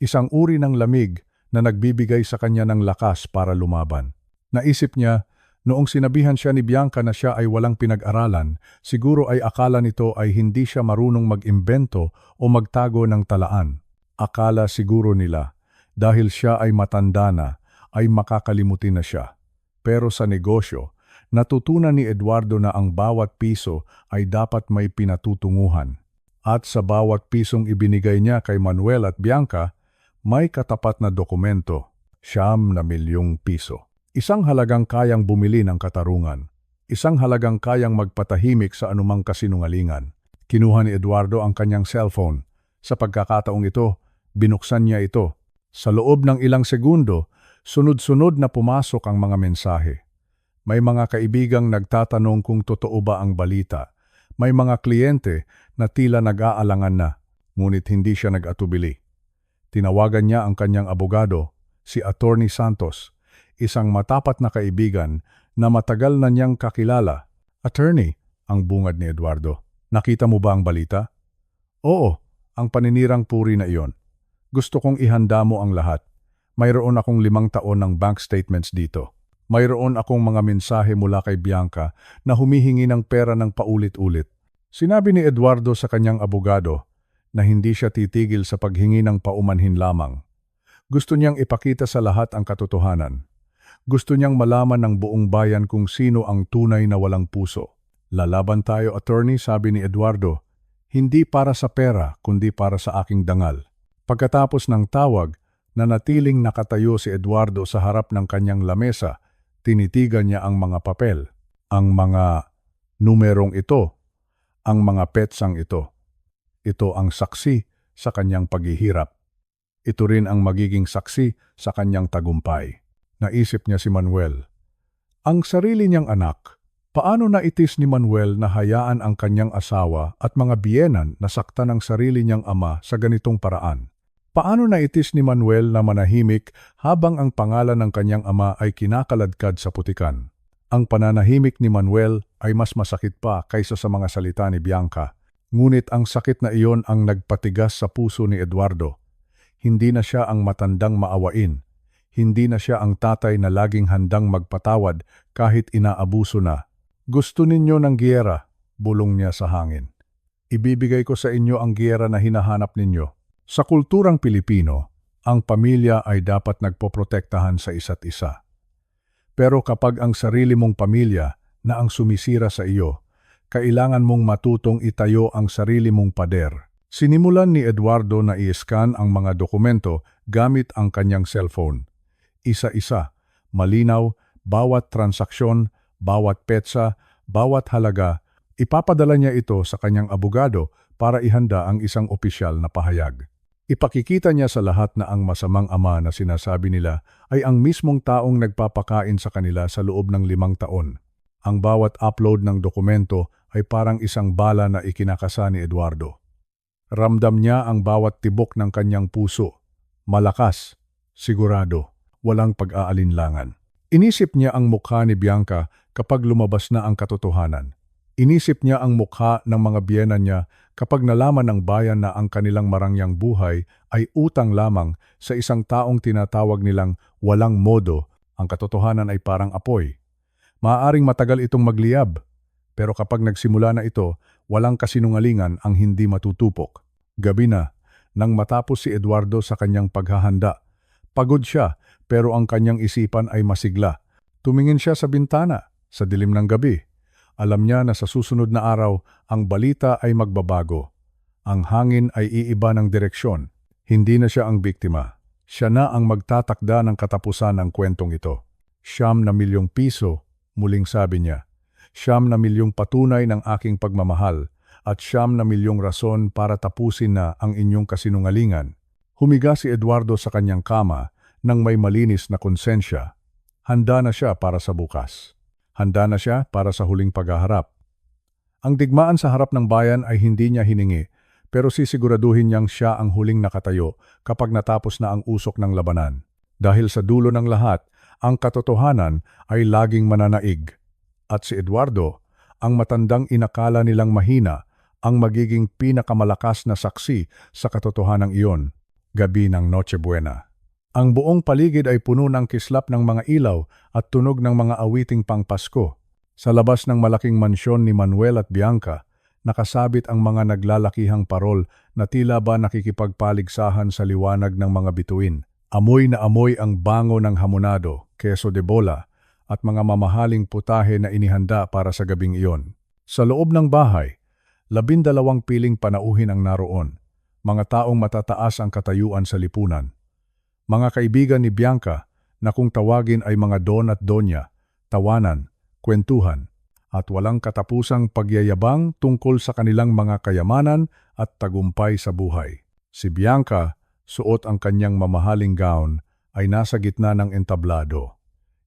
Isang uri ng lamig na nagbibigay sa kanya ng lakas para lumaban. Naisip niya, noong sinabihan siya ni Bianca na siya ay walang pinag-aralan, siguro ay akala nito ay hindi siya marunong mag-imbento o magtago ng talaan. Akala siguro nila, dahil siya ay matanda na, ay makakalimutin na siya. Pero sa negosyo, natutunan ni Eduardo na ang bawat piso ay dapat may pinatutunguhan. At sa bawat pisong ibinigay niya kay Manuel at Bianca, may katapat na dokumento, 9,000,000 piso. Isang halagang kayang bumili ng katarungan. Isang halagang kayang magpatahimik sa anumang kasinungalingan. Kinuha ni Eduardo ang kanyang cellphone. Sa pagkakataong ito, binuksan niya ito. Sa loob ng ilang segundo, sunod-sunod na pumasok ang mga mensahe. May mga kaibigang nagtatanong kung totoo ba ang balita. May mga kliyente na tila nag-aalangan na, ngunit hindi siya nag-atubili. Tinawagan niya ang kanyang abogado, si Attorney Santos, isang matapat na kaibigan na matagal na niyang kakilala. Attorney, ang bungad ni Eduardo. Nakita mo ba ang balita? Oo, ang paninirang puri na iyon. Gusto kong ihanda mo ang lahat. Mayroon akong 5 taon ng bank statements dito. Mayroon akong mga mensahe mula kay Bianca na humihingi ng pera ng paulit-ulit. Sinabi ni Eduardo sa kanyang abogado na hindi siya titigil sa paghingi ng paumanhin lamang. Gusto niyang ipakita sa lahat ang katotohanan. Gusto niyang malaman ng buong bayan kung sino ang tunay na walang puso. Lalaban tayo, attorney, sabi ni Eduardo. Hindi para sa pera, kundi para sa aking dangal. Pagkatapos ng tawag, nanatiling nakatayo si Eduardo sa harap ng kanyang lamesa. Tinitigan niya ang mga papel. Ang mga Numerong ito, ang mga petsang ito. Ito ang saksi sa kanyang paghihirap. Ito rin ang magiging saksi sa kanyang tagumpay. Naisip niya si Manuel. Ang sarili niyang anak, paano naitis ni Manuel na hayaan ang kanyang asawa at mga biyenan na saktan ang sarili niyang ama sa ganitong paraan? Paano naitis ni Manuel na manahimik habang ang pangalan ng kanyang ama ay kinakaladkad sa putikan? Ang pananahimik ni Manuel ay mas masakit pa kaysa sa mga salita ni Bianca. Ngunit ang sakit na iyon ang nagpatigas sa puso ni Eduardo. Hindi na siya ang matandang maawain. Hindi na siya ang tatay na laging handang magpatawad kahit inaabuso na. Gusto ninyo ng giyera, bulong niya sa hangin. Ibibigay ko sa inyo ang giyera na hinahanap ninyo. Sa kulturang Pilipino, ang pamilya ay dapat nagpoprotektahan sa isa't isa. Pero kapag ang sarili mong pamilya na ang sumisira sa iyo, kailangan mong matutong itayo ang sarili mong pader. Sinimulan ni Eduardo na i-scan ang mga dokumento gamit ang kanyang cellphone. Isa-isa, malinaw, bawat transaksyon, bawat petsa, bawat halaga, ipapadala niya ito sa kanyang abogado para ihanda ang isang opisyal na pahayag. Ipakikita niya sa lahat na ang masamang ama na sinasabi nila ay ang mismong taong nagpapakain sa kanila sa loob ng 5 taon. Ang bawat upload ng dokumento ay parang isang bala na ikinakasa ni Eduardo. Ramdam niya ang bawat tibok ng kanyang puso. Malakas, sigurado, walang pag-aalinlangan. Inisip niya ang mukha ni Bianca kapag lumabas na ang katotohanan. Inisip niya ang mukha ng mga biyena niya kapag nalaman ng bayan na ang kanilang marangyang buhay ay utang lamang sa isang taong tinatawag nilang walang modo. Ang katotohanan ay parang apoy. Maaaring matagal itong magliyab, pero kapag nagsimula na ito, walang kasinungalingan ang hindi matutupok. Gabi na, nang matapos si Eduardo sa kanyang paghahanda. Pagod siya, pero ang kanyang isipan ay masigla. Tumingin siya sa bintana, sa dilim ng gabi. Alam niya na sa susunod na araw, ang balita ay magbabago. Ang hangin ay iiba ng direksyon. Hindi na siya ang biktima. Siya na ang magtatakda ng katapusan ng kwentong ito. 9 milyong piso, muling sabi niya. 9 milyong patunay ng aking pagmamahal at 9 milyong rason para tapusin na ang inyong kasinungalingan. Humiga si Eduardo sa kanyang kama nang may malinis na konsensya. Handa na siya para sa bukas. Handa na siya para sa huling paghaharap. Ang digmaan sa harap ng bayan ay hindi niya hiningi, pero sisiguraduhin niyang siya ang huling nakatayo kapag natapos na ang usok ng labanan. Dahil sa dulo ng lahat, ang katotohanan ay laging mananaig. At si Eduardo, ang matandang inakala nilang mahina, ang magiging pinakamalakas na saksi sa katotohanang iyon, gabi ng Noche Buena. Ang buong paligid ay puno ng kislap ng mga ilaw at tunog ng mga awiting pangpasko. Sa labas ng malaking mansyon ni Manuel at Bianca, nakasabit ang mga naglalakihang parol na tila ba nakikipagpaligsahan sa liwanag ng mga bituin. Amoy na amoy ang bango ng hamonado, queso de bola, at mga mamahaling putahe na inihanda para sa gabing iyon. Sa loob ng bahay, 12 piling panauhin ang naroon, mga taong matataas ang katayuan sa lipunan. Mga kaibigan ni Bianca na kung tawagin ay mga don at donya, tawanan, kwentuhan, at walang katapusang pagyayabang tungkol sa kanilang mga kayamanan at tagumpay sa buhay. Si Bianca, suot ang kanyang mamahaling gown, ay nasa gitna ng entablado.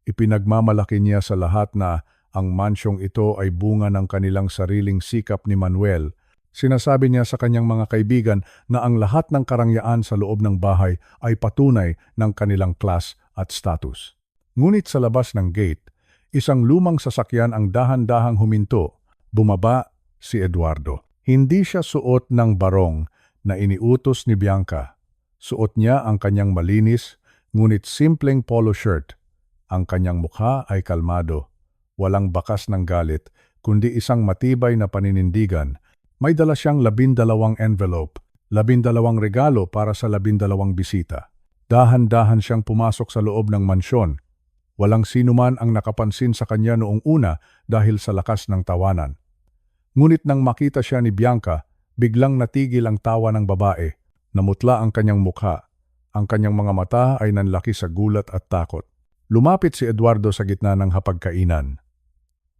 Ipinagmamalaki niya sa lahat na ang mansyong ito ay bunga ng kanilang sariling sikap ni Manuel. Sinasabi niya sa kanyang mga kaibigan na ang lahat ng karangyaan sa loob ng bahay ay patunay ng kanilang class at status. Ngunit sa labas ng gate, isang lumang sasakyan ang dahan-dahang huminto. Bumaba si Eduardo. Hindi siya suot ng barong na iniutos ni Bianca. Suot niya ang kanyang malinis, ngunit simpleng polo shirt. Ang kanyang mukha ay kalmado, walang bakas ng galit, kundi isang matibay na paninindigan. May dala siyang 12 envelope, 12 regalo para sa 12 bisita. Dahan-dahan siyang pumasok sa loob ng mansyon. Walang sinuman ang nakapansin sa kanya noong una dahil sa lakas ng tawanan. Ngunit nang makita siya ni Bianca, biglang natigil ang tawa ng babae. Namutla ang kanyang mukha. Ang kanyang mga mata ay nanlaki sa gulat at takot. Lumapit si Eduardo sa gitna ng hapagkainan.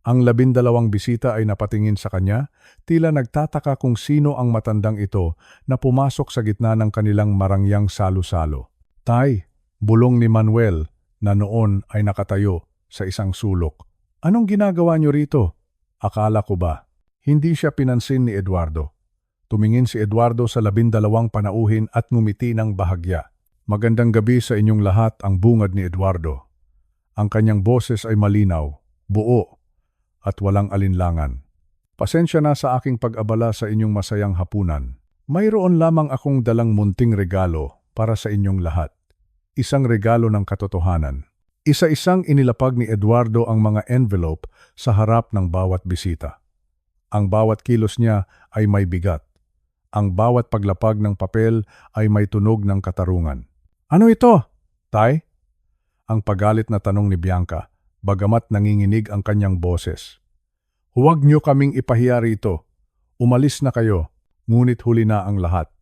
Ang 12 bisita ay napatingin sa kanya, tila nagtataka kung sino ang matandang ito na pumasok sa gitna ng kanilang marangyang salo-salo. Tay, bulong ni Manuel na noon ay nakatayo sa isang sulok. Anong ginagawa niyo rito? Akala ko ba? Hindi siya pinansin ni Eduardo. Tumingin si Eduardo sa 12 panauhin at ngumiti ng bahagya. Magandang gabi sa inyong lahat, ang bungad ni Eduardo. Ang kanyang boses ay malinaw, buo, at walang alinlangan. Pasensya na sa aking pag-abala sa inyong masayang hapunan. Mayroon lamang akong dalang munting regalo para sa inyong lahat. Isang regalo ng katotohanan. Isa-isang inilapag ni Eduardo ang mga envelope sa harap ng bawat bisita. Ang bawat kilos niya ay may bigat. Ang bawat paglapag ng papel ay may tunog ng katarungan. Ano ito, Tay? Ang pagalit na tanong ni Bianca, bagamat nanginginig ang kanyang boses. Huwag niyo kaming ipahiya rito. Umalis na kayo, ngunit huli na ang lahat.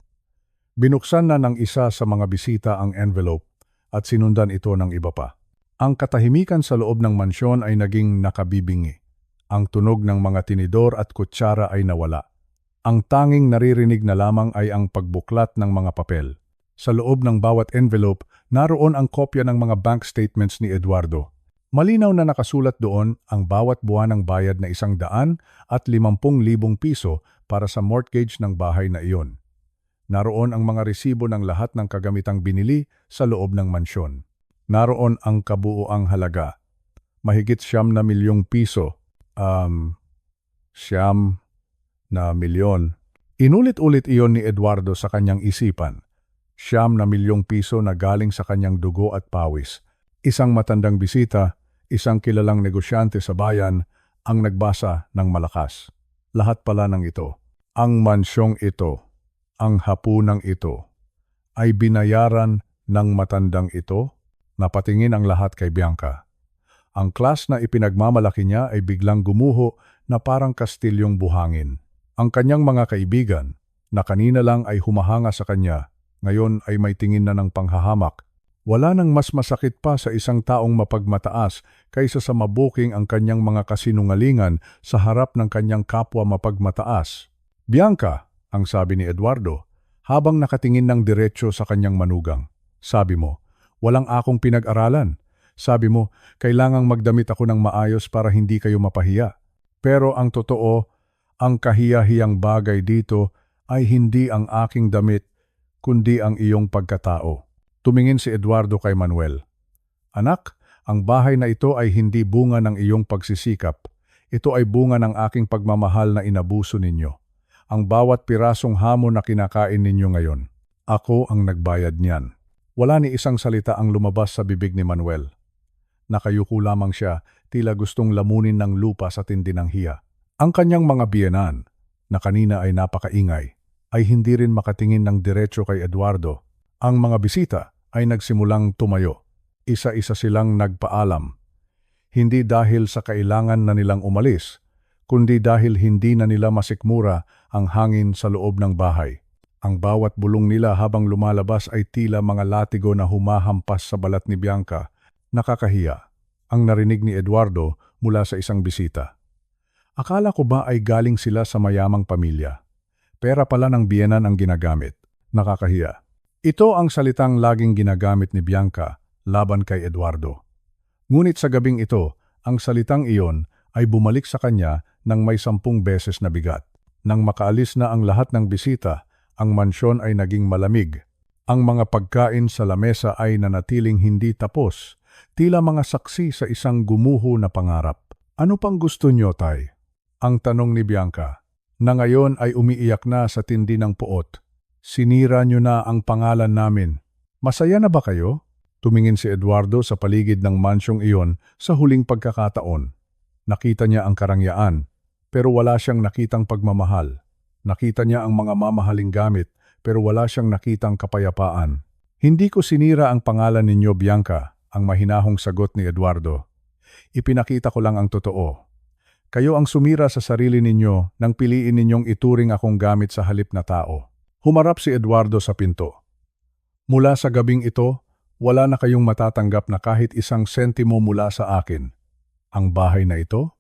Binuksan na ng isa sa mga bisita ang envelope at sinundan ito ng iba pa. Ang katahimikan sa loob ng mansyon ay naging nakabibingi. Ang tunog ng mga tinidor at kutsara ay nawala. Ang tanging naririnig na lamang ay ang pagbuklat ng mga papel. Sa loob ng bawat envelope, naroon ang kopya ng mga bank statements ni Eduardo. Malinaw na nakasulat doon ang bawat buwanang bayad na 150,000 piso para sa mortgage ng bahay na iyon. Naroon ang mga resibo ng lahat ng kagamitang binili sa loob ng mansyon. Naroon ang kabuuang halaga. Mahigit 9 milyong piso. 9 milyon. Inulit-ulit iyon ni Eduardo sa kanyang isipan. 9 milyong piso na galing sa kanyang dugo at pawis. Isang matandang bisita, isang kilalang negosyante sa bayan, ang nagbasa ng malakas. Lahat pala ng ito. Ang mansyong ito, ang hapunang ito, ay binayaran ng matandang ito. Napatingin ang lahat kay Bianca. Ang class na ipinagmamalaki niya ay biglang gumuho na parang kastilyong buhangin. Ang kanyang mga kaibigan, na kanina lang ay humahanga sa kanya, ngayon ay may tingin na ng panghahamak. Wala nang mas masakit pa sa isang taong mapagmataas kaysa sa mabuking ang kanyang mga kasinungalingan sa harap ng kanyang kapwa mapagmataas. Bianca, ang sabi ni Eduardo, habang nakatingin ng diretsyo sa kanyang manugang. Sabi mo, walang akong pinag-aralan. Sabi mo, kailangang magdamit ako ng maayos para hindi kayo mapahiya. Pero ang totoo, ang kahiyahiyang bagay dito ay hindi ang aking damit, kundi ang iyong pagkatao. Tumingin si Eduardo kay Manuel. Anak, ang bahay na ito ay hindi bunga ng iyong pagsisikap. Ito ay bunga ng aking pagmamahal na inabuso ninyo. Ang bawat pirasong hamon na kinakain ninyo ngayon. Ako ang nagbayad niyan. Wala ni isang salita ang lumabas sa bibig ni Manuel. Nakayuko lamang siya, tila gustong lamunin ng lupa sa tindi ng hiya. Ang kanyang mga biyenan, na kanina ay napakaingay, ay hindi rin makatingin ng diretsyo kay Eduardo. Ang mga bisita ay nagsimulang tumayo. Isa-isa silang nagpaalam. Hindi dahil sa kailangan na nilang umalis, kundi dahil hindi na nila masikmura ang hangin sa loob ng bahay. Ang bawat bulong nila habang lumalabas ay tila mga latigo na humahampas sa balat ni Bianca. Nakakahiya ang narinig ni Eduardo mula sa isang bisita. Akala ko ba ay galing sila sa mayamang pamilya? Pera pala ng biyenan ang ginagamit. Nakakahiya. Ito ang salitang laging ginagamit ni Bianca laban kay Eduardo. Ngunit sa gabing ito, ang salitang iyon ay bumalik sa kanya ng may 10 beses na bigat. Nang makaalis na ang lahat ng bisita, ang mansyon ay naging malamig. Ang mga pagkain sa lamesa ay nanatiling hindi tapos, tila mga saksi sa isang gumuho na pangarap. Ano pang gusto niyo, Tay? Ang tanong ni Bianca, na ngayon ay umiiyak na sa tindi ng puot. Sinira niyo na ang pangalan namin. Masaya na ba kayo? Tumingin si Eduardo sa paligid ng mansyong iyon sa huling pagkakataon. Nakita niya ang karangyaan, pero wala siyang nakitang pagmamahal. Nakita niya ang mga mamahaling gamit, pero wala siyang nakitang kapayapaan. Hindi ko sinira ang pangalan ninyo, Bianca, ang mahinahong sagot ni Eduardo. Ipinakita ko lang ang totoo. Kayo ang sumira sa sarili ninyo nang piliin ninyong ituring akong gamit sa halip na tao. Humarap si Eduardo sa pinto. Mula sa gabing ito, wala na kayong matatanggap na kahit 1 sentimo mula sa akin. Ang bahay na ito?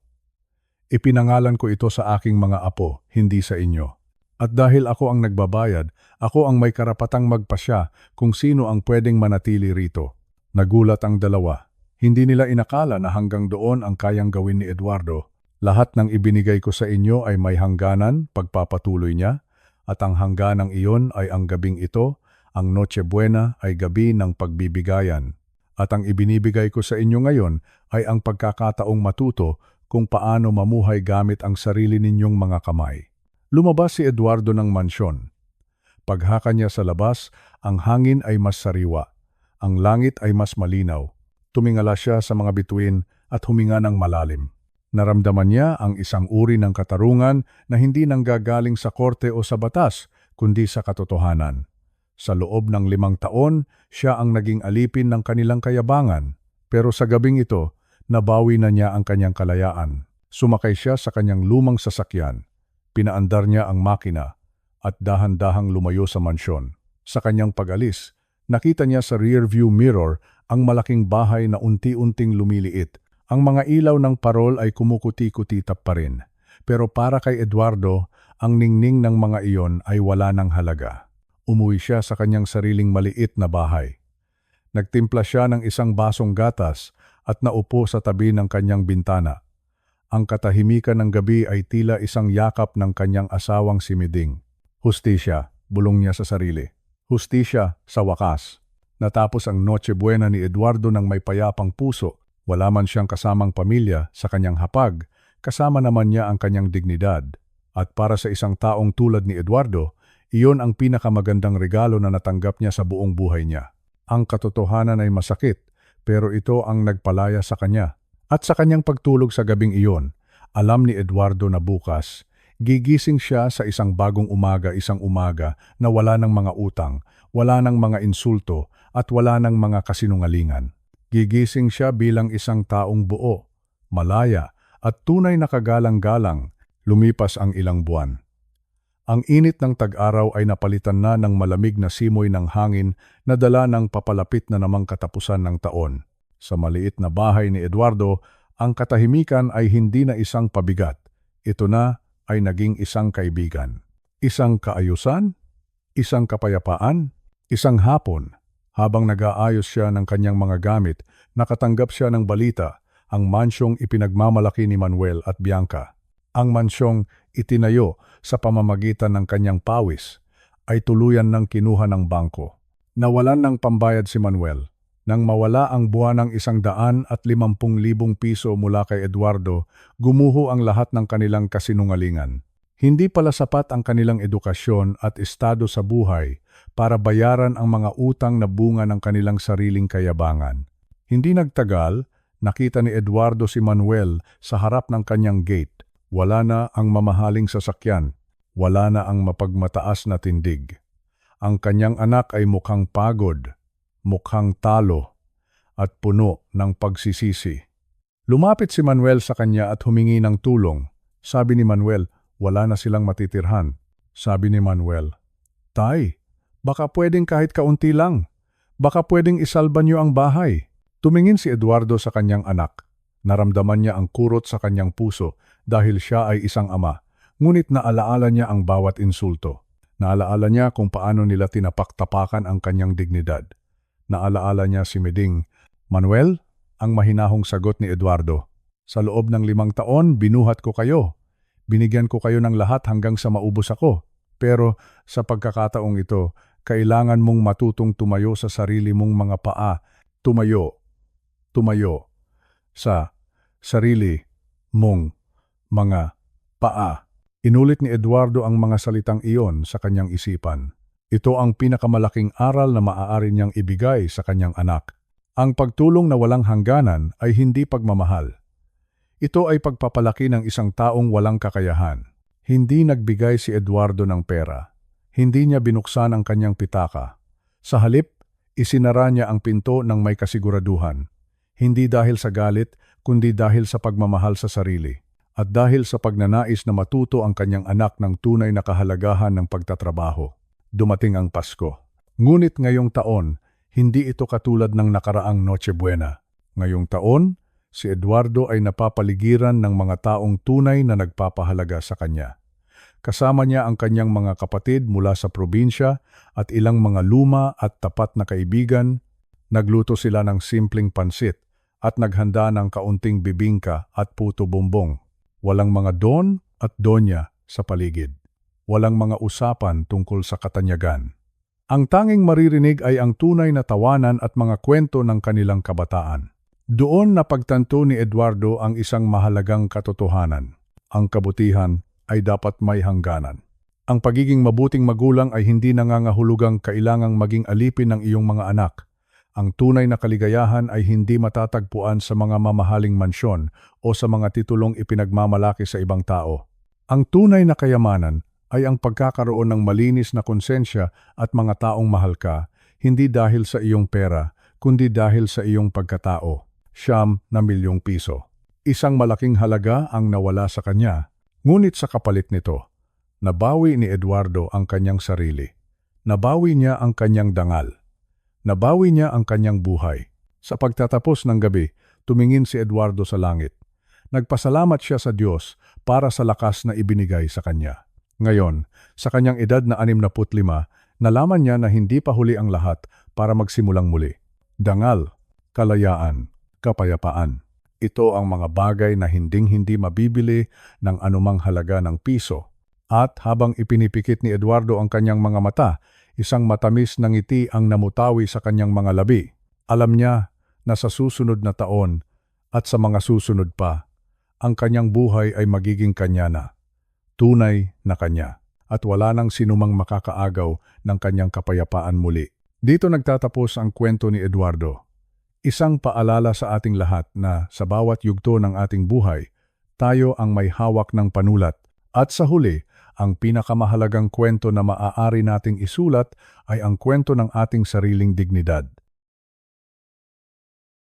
Ipinangalan ko ito sa aking mga apo, hindi sa inyo. At dahil ako ang nagbabayad, ako ang may karapatang magpasya kung sino ang pwedeng manatili rito. Nagulat ang dalawa. Hindi nila inakala na hanggang doon ang kayang gawin ni Eduardo. Lahat ng ibinigay ko sa inyo ay may hangganan, pagpapatuloy niya, at ang hangganang iyon ay ang gabing ito, ang Noche Buena ay gabi ng pagbibigayan. At ang ibinibigay ko sa inyo ngayon ay ang pagkakataong matuto kung paano mamuhay gamit ang sarili ninyong mga kamay. Lumabas si Eduardo ng mansyon. Paghaka niya sa labas, ang hangin ay mas sariwa. Ang langit ay mas malinaw. Tumingala siya sa mga bituin at huminga ng malalim. Naramdaman niya ang isang uri ng katarungan na hindi nanggagaling sa korte o sa batas, kundi sa katotohanan. Sa loob ng 5 taon, siya ang naging alipin ng kanilang kayabangan. Pero sa gabing ito, nabawi na niya ang kanyang kalayaan. Sumakay siya sa kanyang lumang sasakyan. Pinaandar niya ang makina at dahan-dahang lumayo sa mansyon. Sa kanyang pag-alis, nakita niya sa rearview mirror ang malaking bahay na unti-unting lumiliit. Ang mga ilaw ng parol ay kumukuti-kutitap pa rin. Pero para kay Eduardo, ang ningning ng mga iyon ay wala ng halaga. Umuwi siya sa kanyang sariling maliit na bahay. Nagtimpla siya ng isang basong gatas at naupo sa tabi ng kanyang bintana. Ang katahimikan ng gabi ay tila isang yakap ng kanyang asawang si Miding. Hustisya, bulong niya sa sarili. Hustisya sa wakas. Natapos ang Noche Buena ni Eduardo ng may payapang puso. Wala man siyang kasamang pamilya sa kanyang hapag, kasama naman niya ang kanyang dignidad. At para sa isang taong tulad ni Eduardo, iyon ang pinakamagandang regalo na natanggap niya sa buong buhay niya. Ang katotohanan ay masakit, pero ito ang nagpalaya sa kanya. At sa kanyang pagtulog sa gabing iyon, alam ni Eduardo na bukas, gigising siya sa isang bagong umaga, isang umaga na wala ng mga utang, wala ng mga insulto, at wala ng mga kasinungalingan. Gigising siya bilang isang taong buo, malaya, at tunay na kagalang-galang. Lumipas ang ilang buwan. Ang init ng tag-araw ay napalitan na ng malamig na simoy ng hangin na dala ng papalapit na namang katapusan ng taon. Sa maliit na bahay ni Eduardo, ang katahimikan ay hindi na isang pabigat. Ito na ay naging isang kaibigan. Isang kaayusan, isang kapayapaan, isang hapon. Habang nag-aayos siya ng kanyang mga gamit, nakatanggap siya ng balita, ang mansyong ipinagmamalaki ni Manuel at Bianca. Ang mansyong itinayo sa pamamagitan ng kanyang pawis ay tuluyan ng kinuha ng bangko. Nawalan ng pambayad si Manuel. Nang mawala ang buwanang 150,000 piso mula kay Eduardo, gumuho ang lahat ng kanilang kasinungalingan. Hindi pala sapat ang kanilang edukasyon at estado sa buhay para bayaran ang mga utang na bunga ng kanilang sariling kayabangan. Hindi nagtagal, nakita ni Eduardo si Manuel sa harap ng kanyang gate. Wala na ang mamahaling sasakyan, wala na ang mapagmataas na tindig. Ang kanyang anak ay mukhang pagod, mukhang talo, at puno ng pagsisisi. Lumapit si Manuel sa kanya at humingi ng tulong. Sabi ni Manuel, wala na silang matitirhan. Sabi ni Manuel, Tay, baka pwedeng kahit kaunti lang. Baka pwedeng isalba niyo ang bahay. Tumingin si Eduardo sa kanyang anak. Naramdaman niya ang kurot sa kanyang puso dahil siya ay isang ama. Ngunit naalaala niya ang bawat insulto. Naalaala niya kung paano nila tinapak-tapakan ang kanyang dignidad. Naalaala niya si Miding. Manuel, ang mahinahong sagot ni Eduardo. Sa loob ng 5 taon, binuhat ko kayo. Binigyan ko kayo ng lahat hanggang sa maubos ako. Pero sa pagkakataong ito, kailangan mong matutong tumayo sa sarili mong mga paa. Tumayo sa sarili mong mga paa. Inulit ni Eduardo ang mga salitang iyon sa kanyang isipan. Ito ang pinakamalaking aral na maaari niyang ibigay sa kanyang anak. Ang pagtulong na walang hangganan ay hindi pagmamahal. Ito ay pagpapalaki ng isang taong walang kakayahan. Hindi nagbigay si Eduardo ng pera. Hindi niya binuksan ang kanyang pitaka. Sa halip, isinara niya ang pinto ng may kasiguraduhan. Hindi dahil sa galit, kundi dahil sa pagmamahal sa sarili. At dahil sa pagnanais na matuto ang kanyang anak ng tunay na kahalagahan ng pagtatrabaho. Dumating ang Pasko. Ngunit ngayong taon, hindi ito katulad ng nakaraang Noche Buena. Ngayong taon, Si Eduardo ay napapaligiran ng mga taong tunay na nagpapahalaga sa kanya. Kasama niya ang kanyang mga kapatid mula sa probinsya at ilang mga luma at tapat na kaibigan. Nagluto sila ng simpleng pansit at naghanda ng kaunting bibingka at puto bumbong. Walang mga don at donya sa paligid. Walang mga usapan tungkol sa katanyagan. Ang tanging maririnig ay ang tunay na tawanan at mga kwento ng kanilang kabataan. Doon napagtanto ni Eduardo ang isang mahalagang katotohanan. Ang kabutihan ay dapat may hangganan. Ang pagiging mabuting magulang ay hindi nangangahulugang kailangang maging alipin ng iyong mga anak. Ang tunay na kaligayahan ay hindi matatagpuan sa mga mamahaling mansyon o sa mga titulong ipinagmamalaki sa ibang tao. Ang tunay na kayamanan ay ang pagkakaroon ng malinis na konsensya at mga taong mahal ka, hindi dahil sa iyong pera, kundi dahil sa iyong pagkatao. ₱9,000,000. Isang malaking halaga ang nawala sa kanya, ngunit sa kapalit nito, nabawi ni Eduardo ang kanyang sarili. Nabawi niya ang kanyang dangal. Nabawi niya ang kanyang buhay. Sa pagtatapos ng gabi, tumingin si Eduardo sa langit. Nagpasalamat siya sa Diyos para sa lakas na ibinigay sa kanya. Ngayon, sa kanyang edad na 65, nalaman niya na hindi pa huli ang lahat para magsimulang muli. Dangal, kalayaan, kapayapaan. Ito ang mga bagay na hinding-hindi mabibili ng anumang halaga ng piso. At habang ipinipikit ni Eduardo ang kanyang mga mata, isang matamis na ngiti ang namutawi sa kanyang mga labi. Alam niya na sa susunod na taon at sa mga susunod pa, ang kanyang buhay ay magiging kanya na. Tunay na kanya. At wala nang sinumang makakaagaw ng kanyang kapayapaan muli. Dito nagtatapos ang kwento ni Eduardo. Isang paalala sa ating lahat na sa bawat yugto ng ating buhay, tayo ang may hawak ng panulat. At sa huli, ang pinakamahalagang kwento na maaari nating isulat ay ang kwento ng ating sariling dignidad.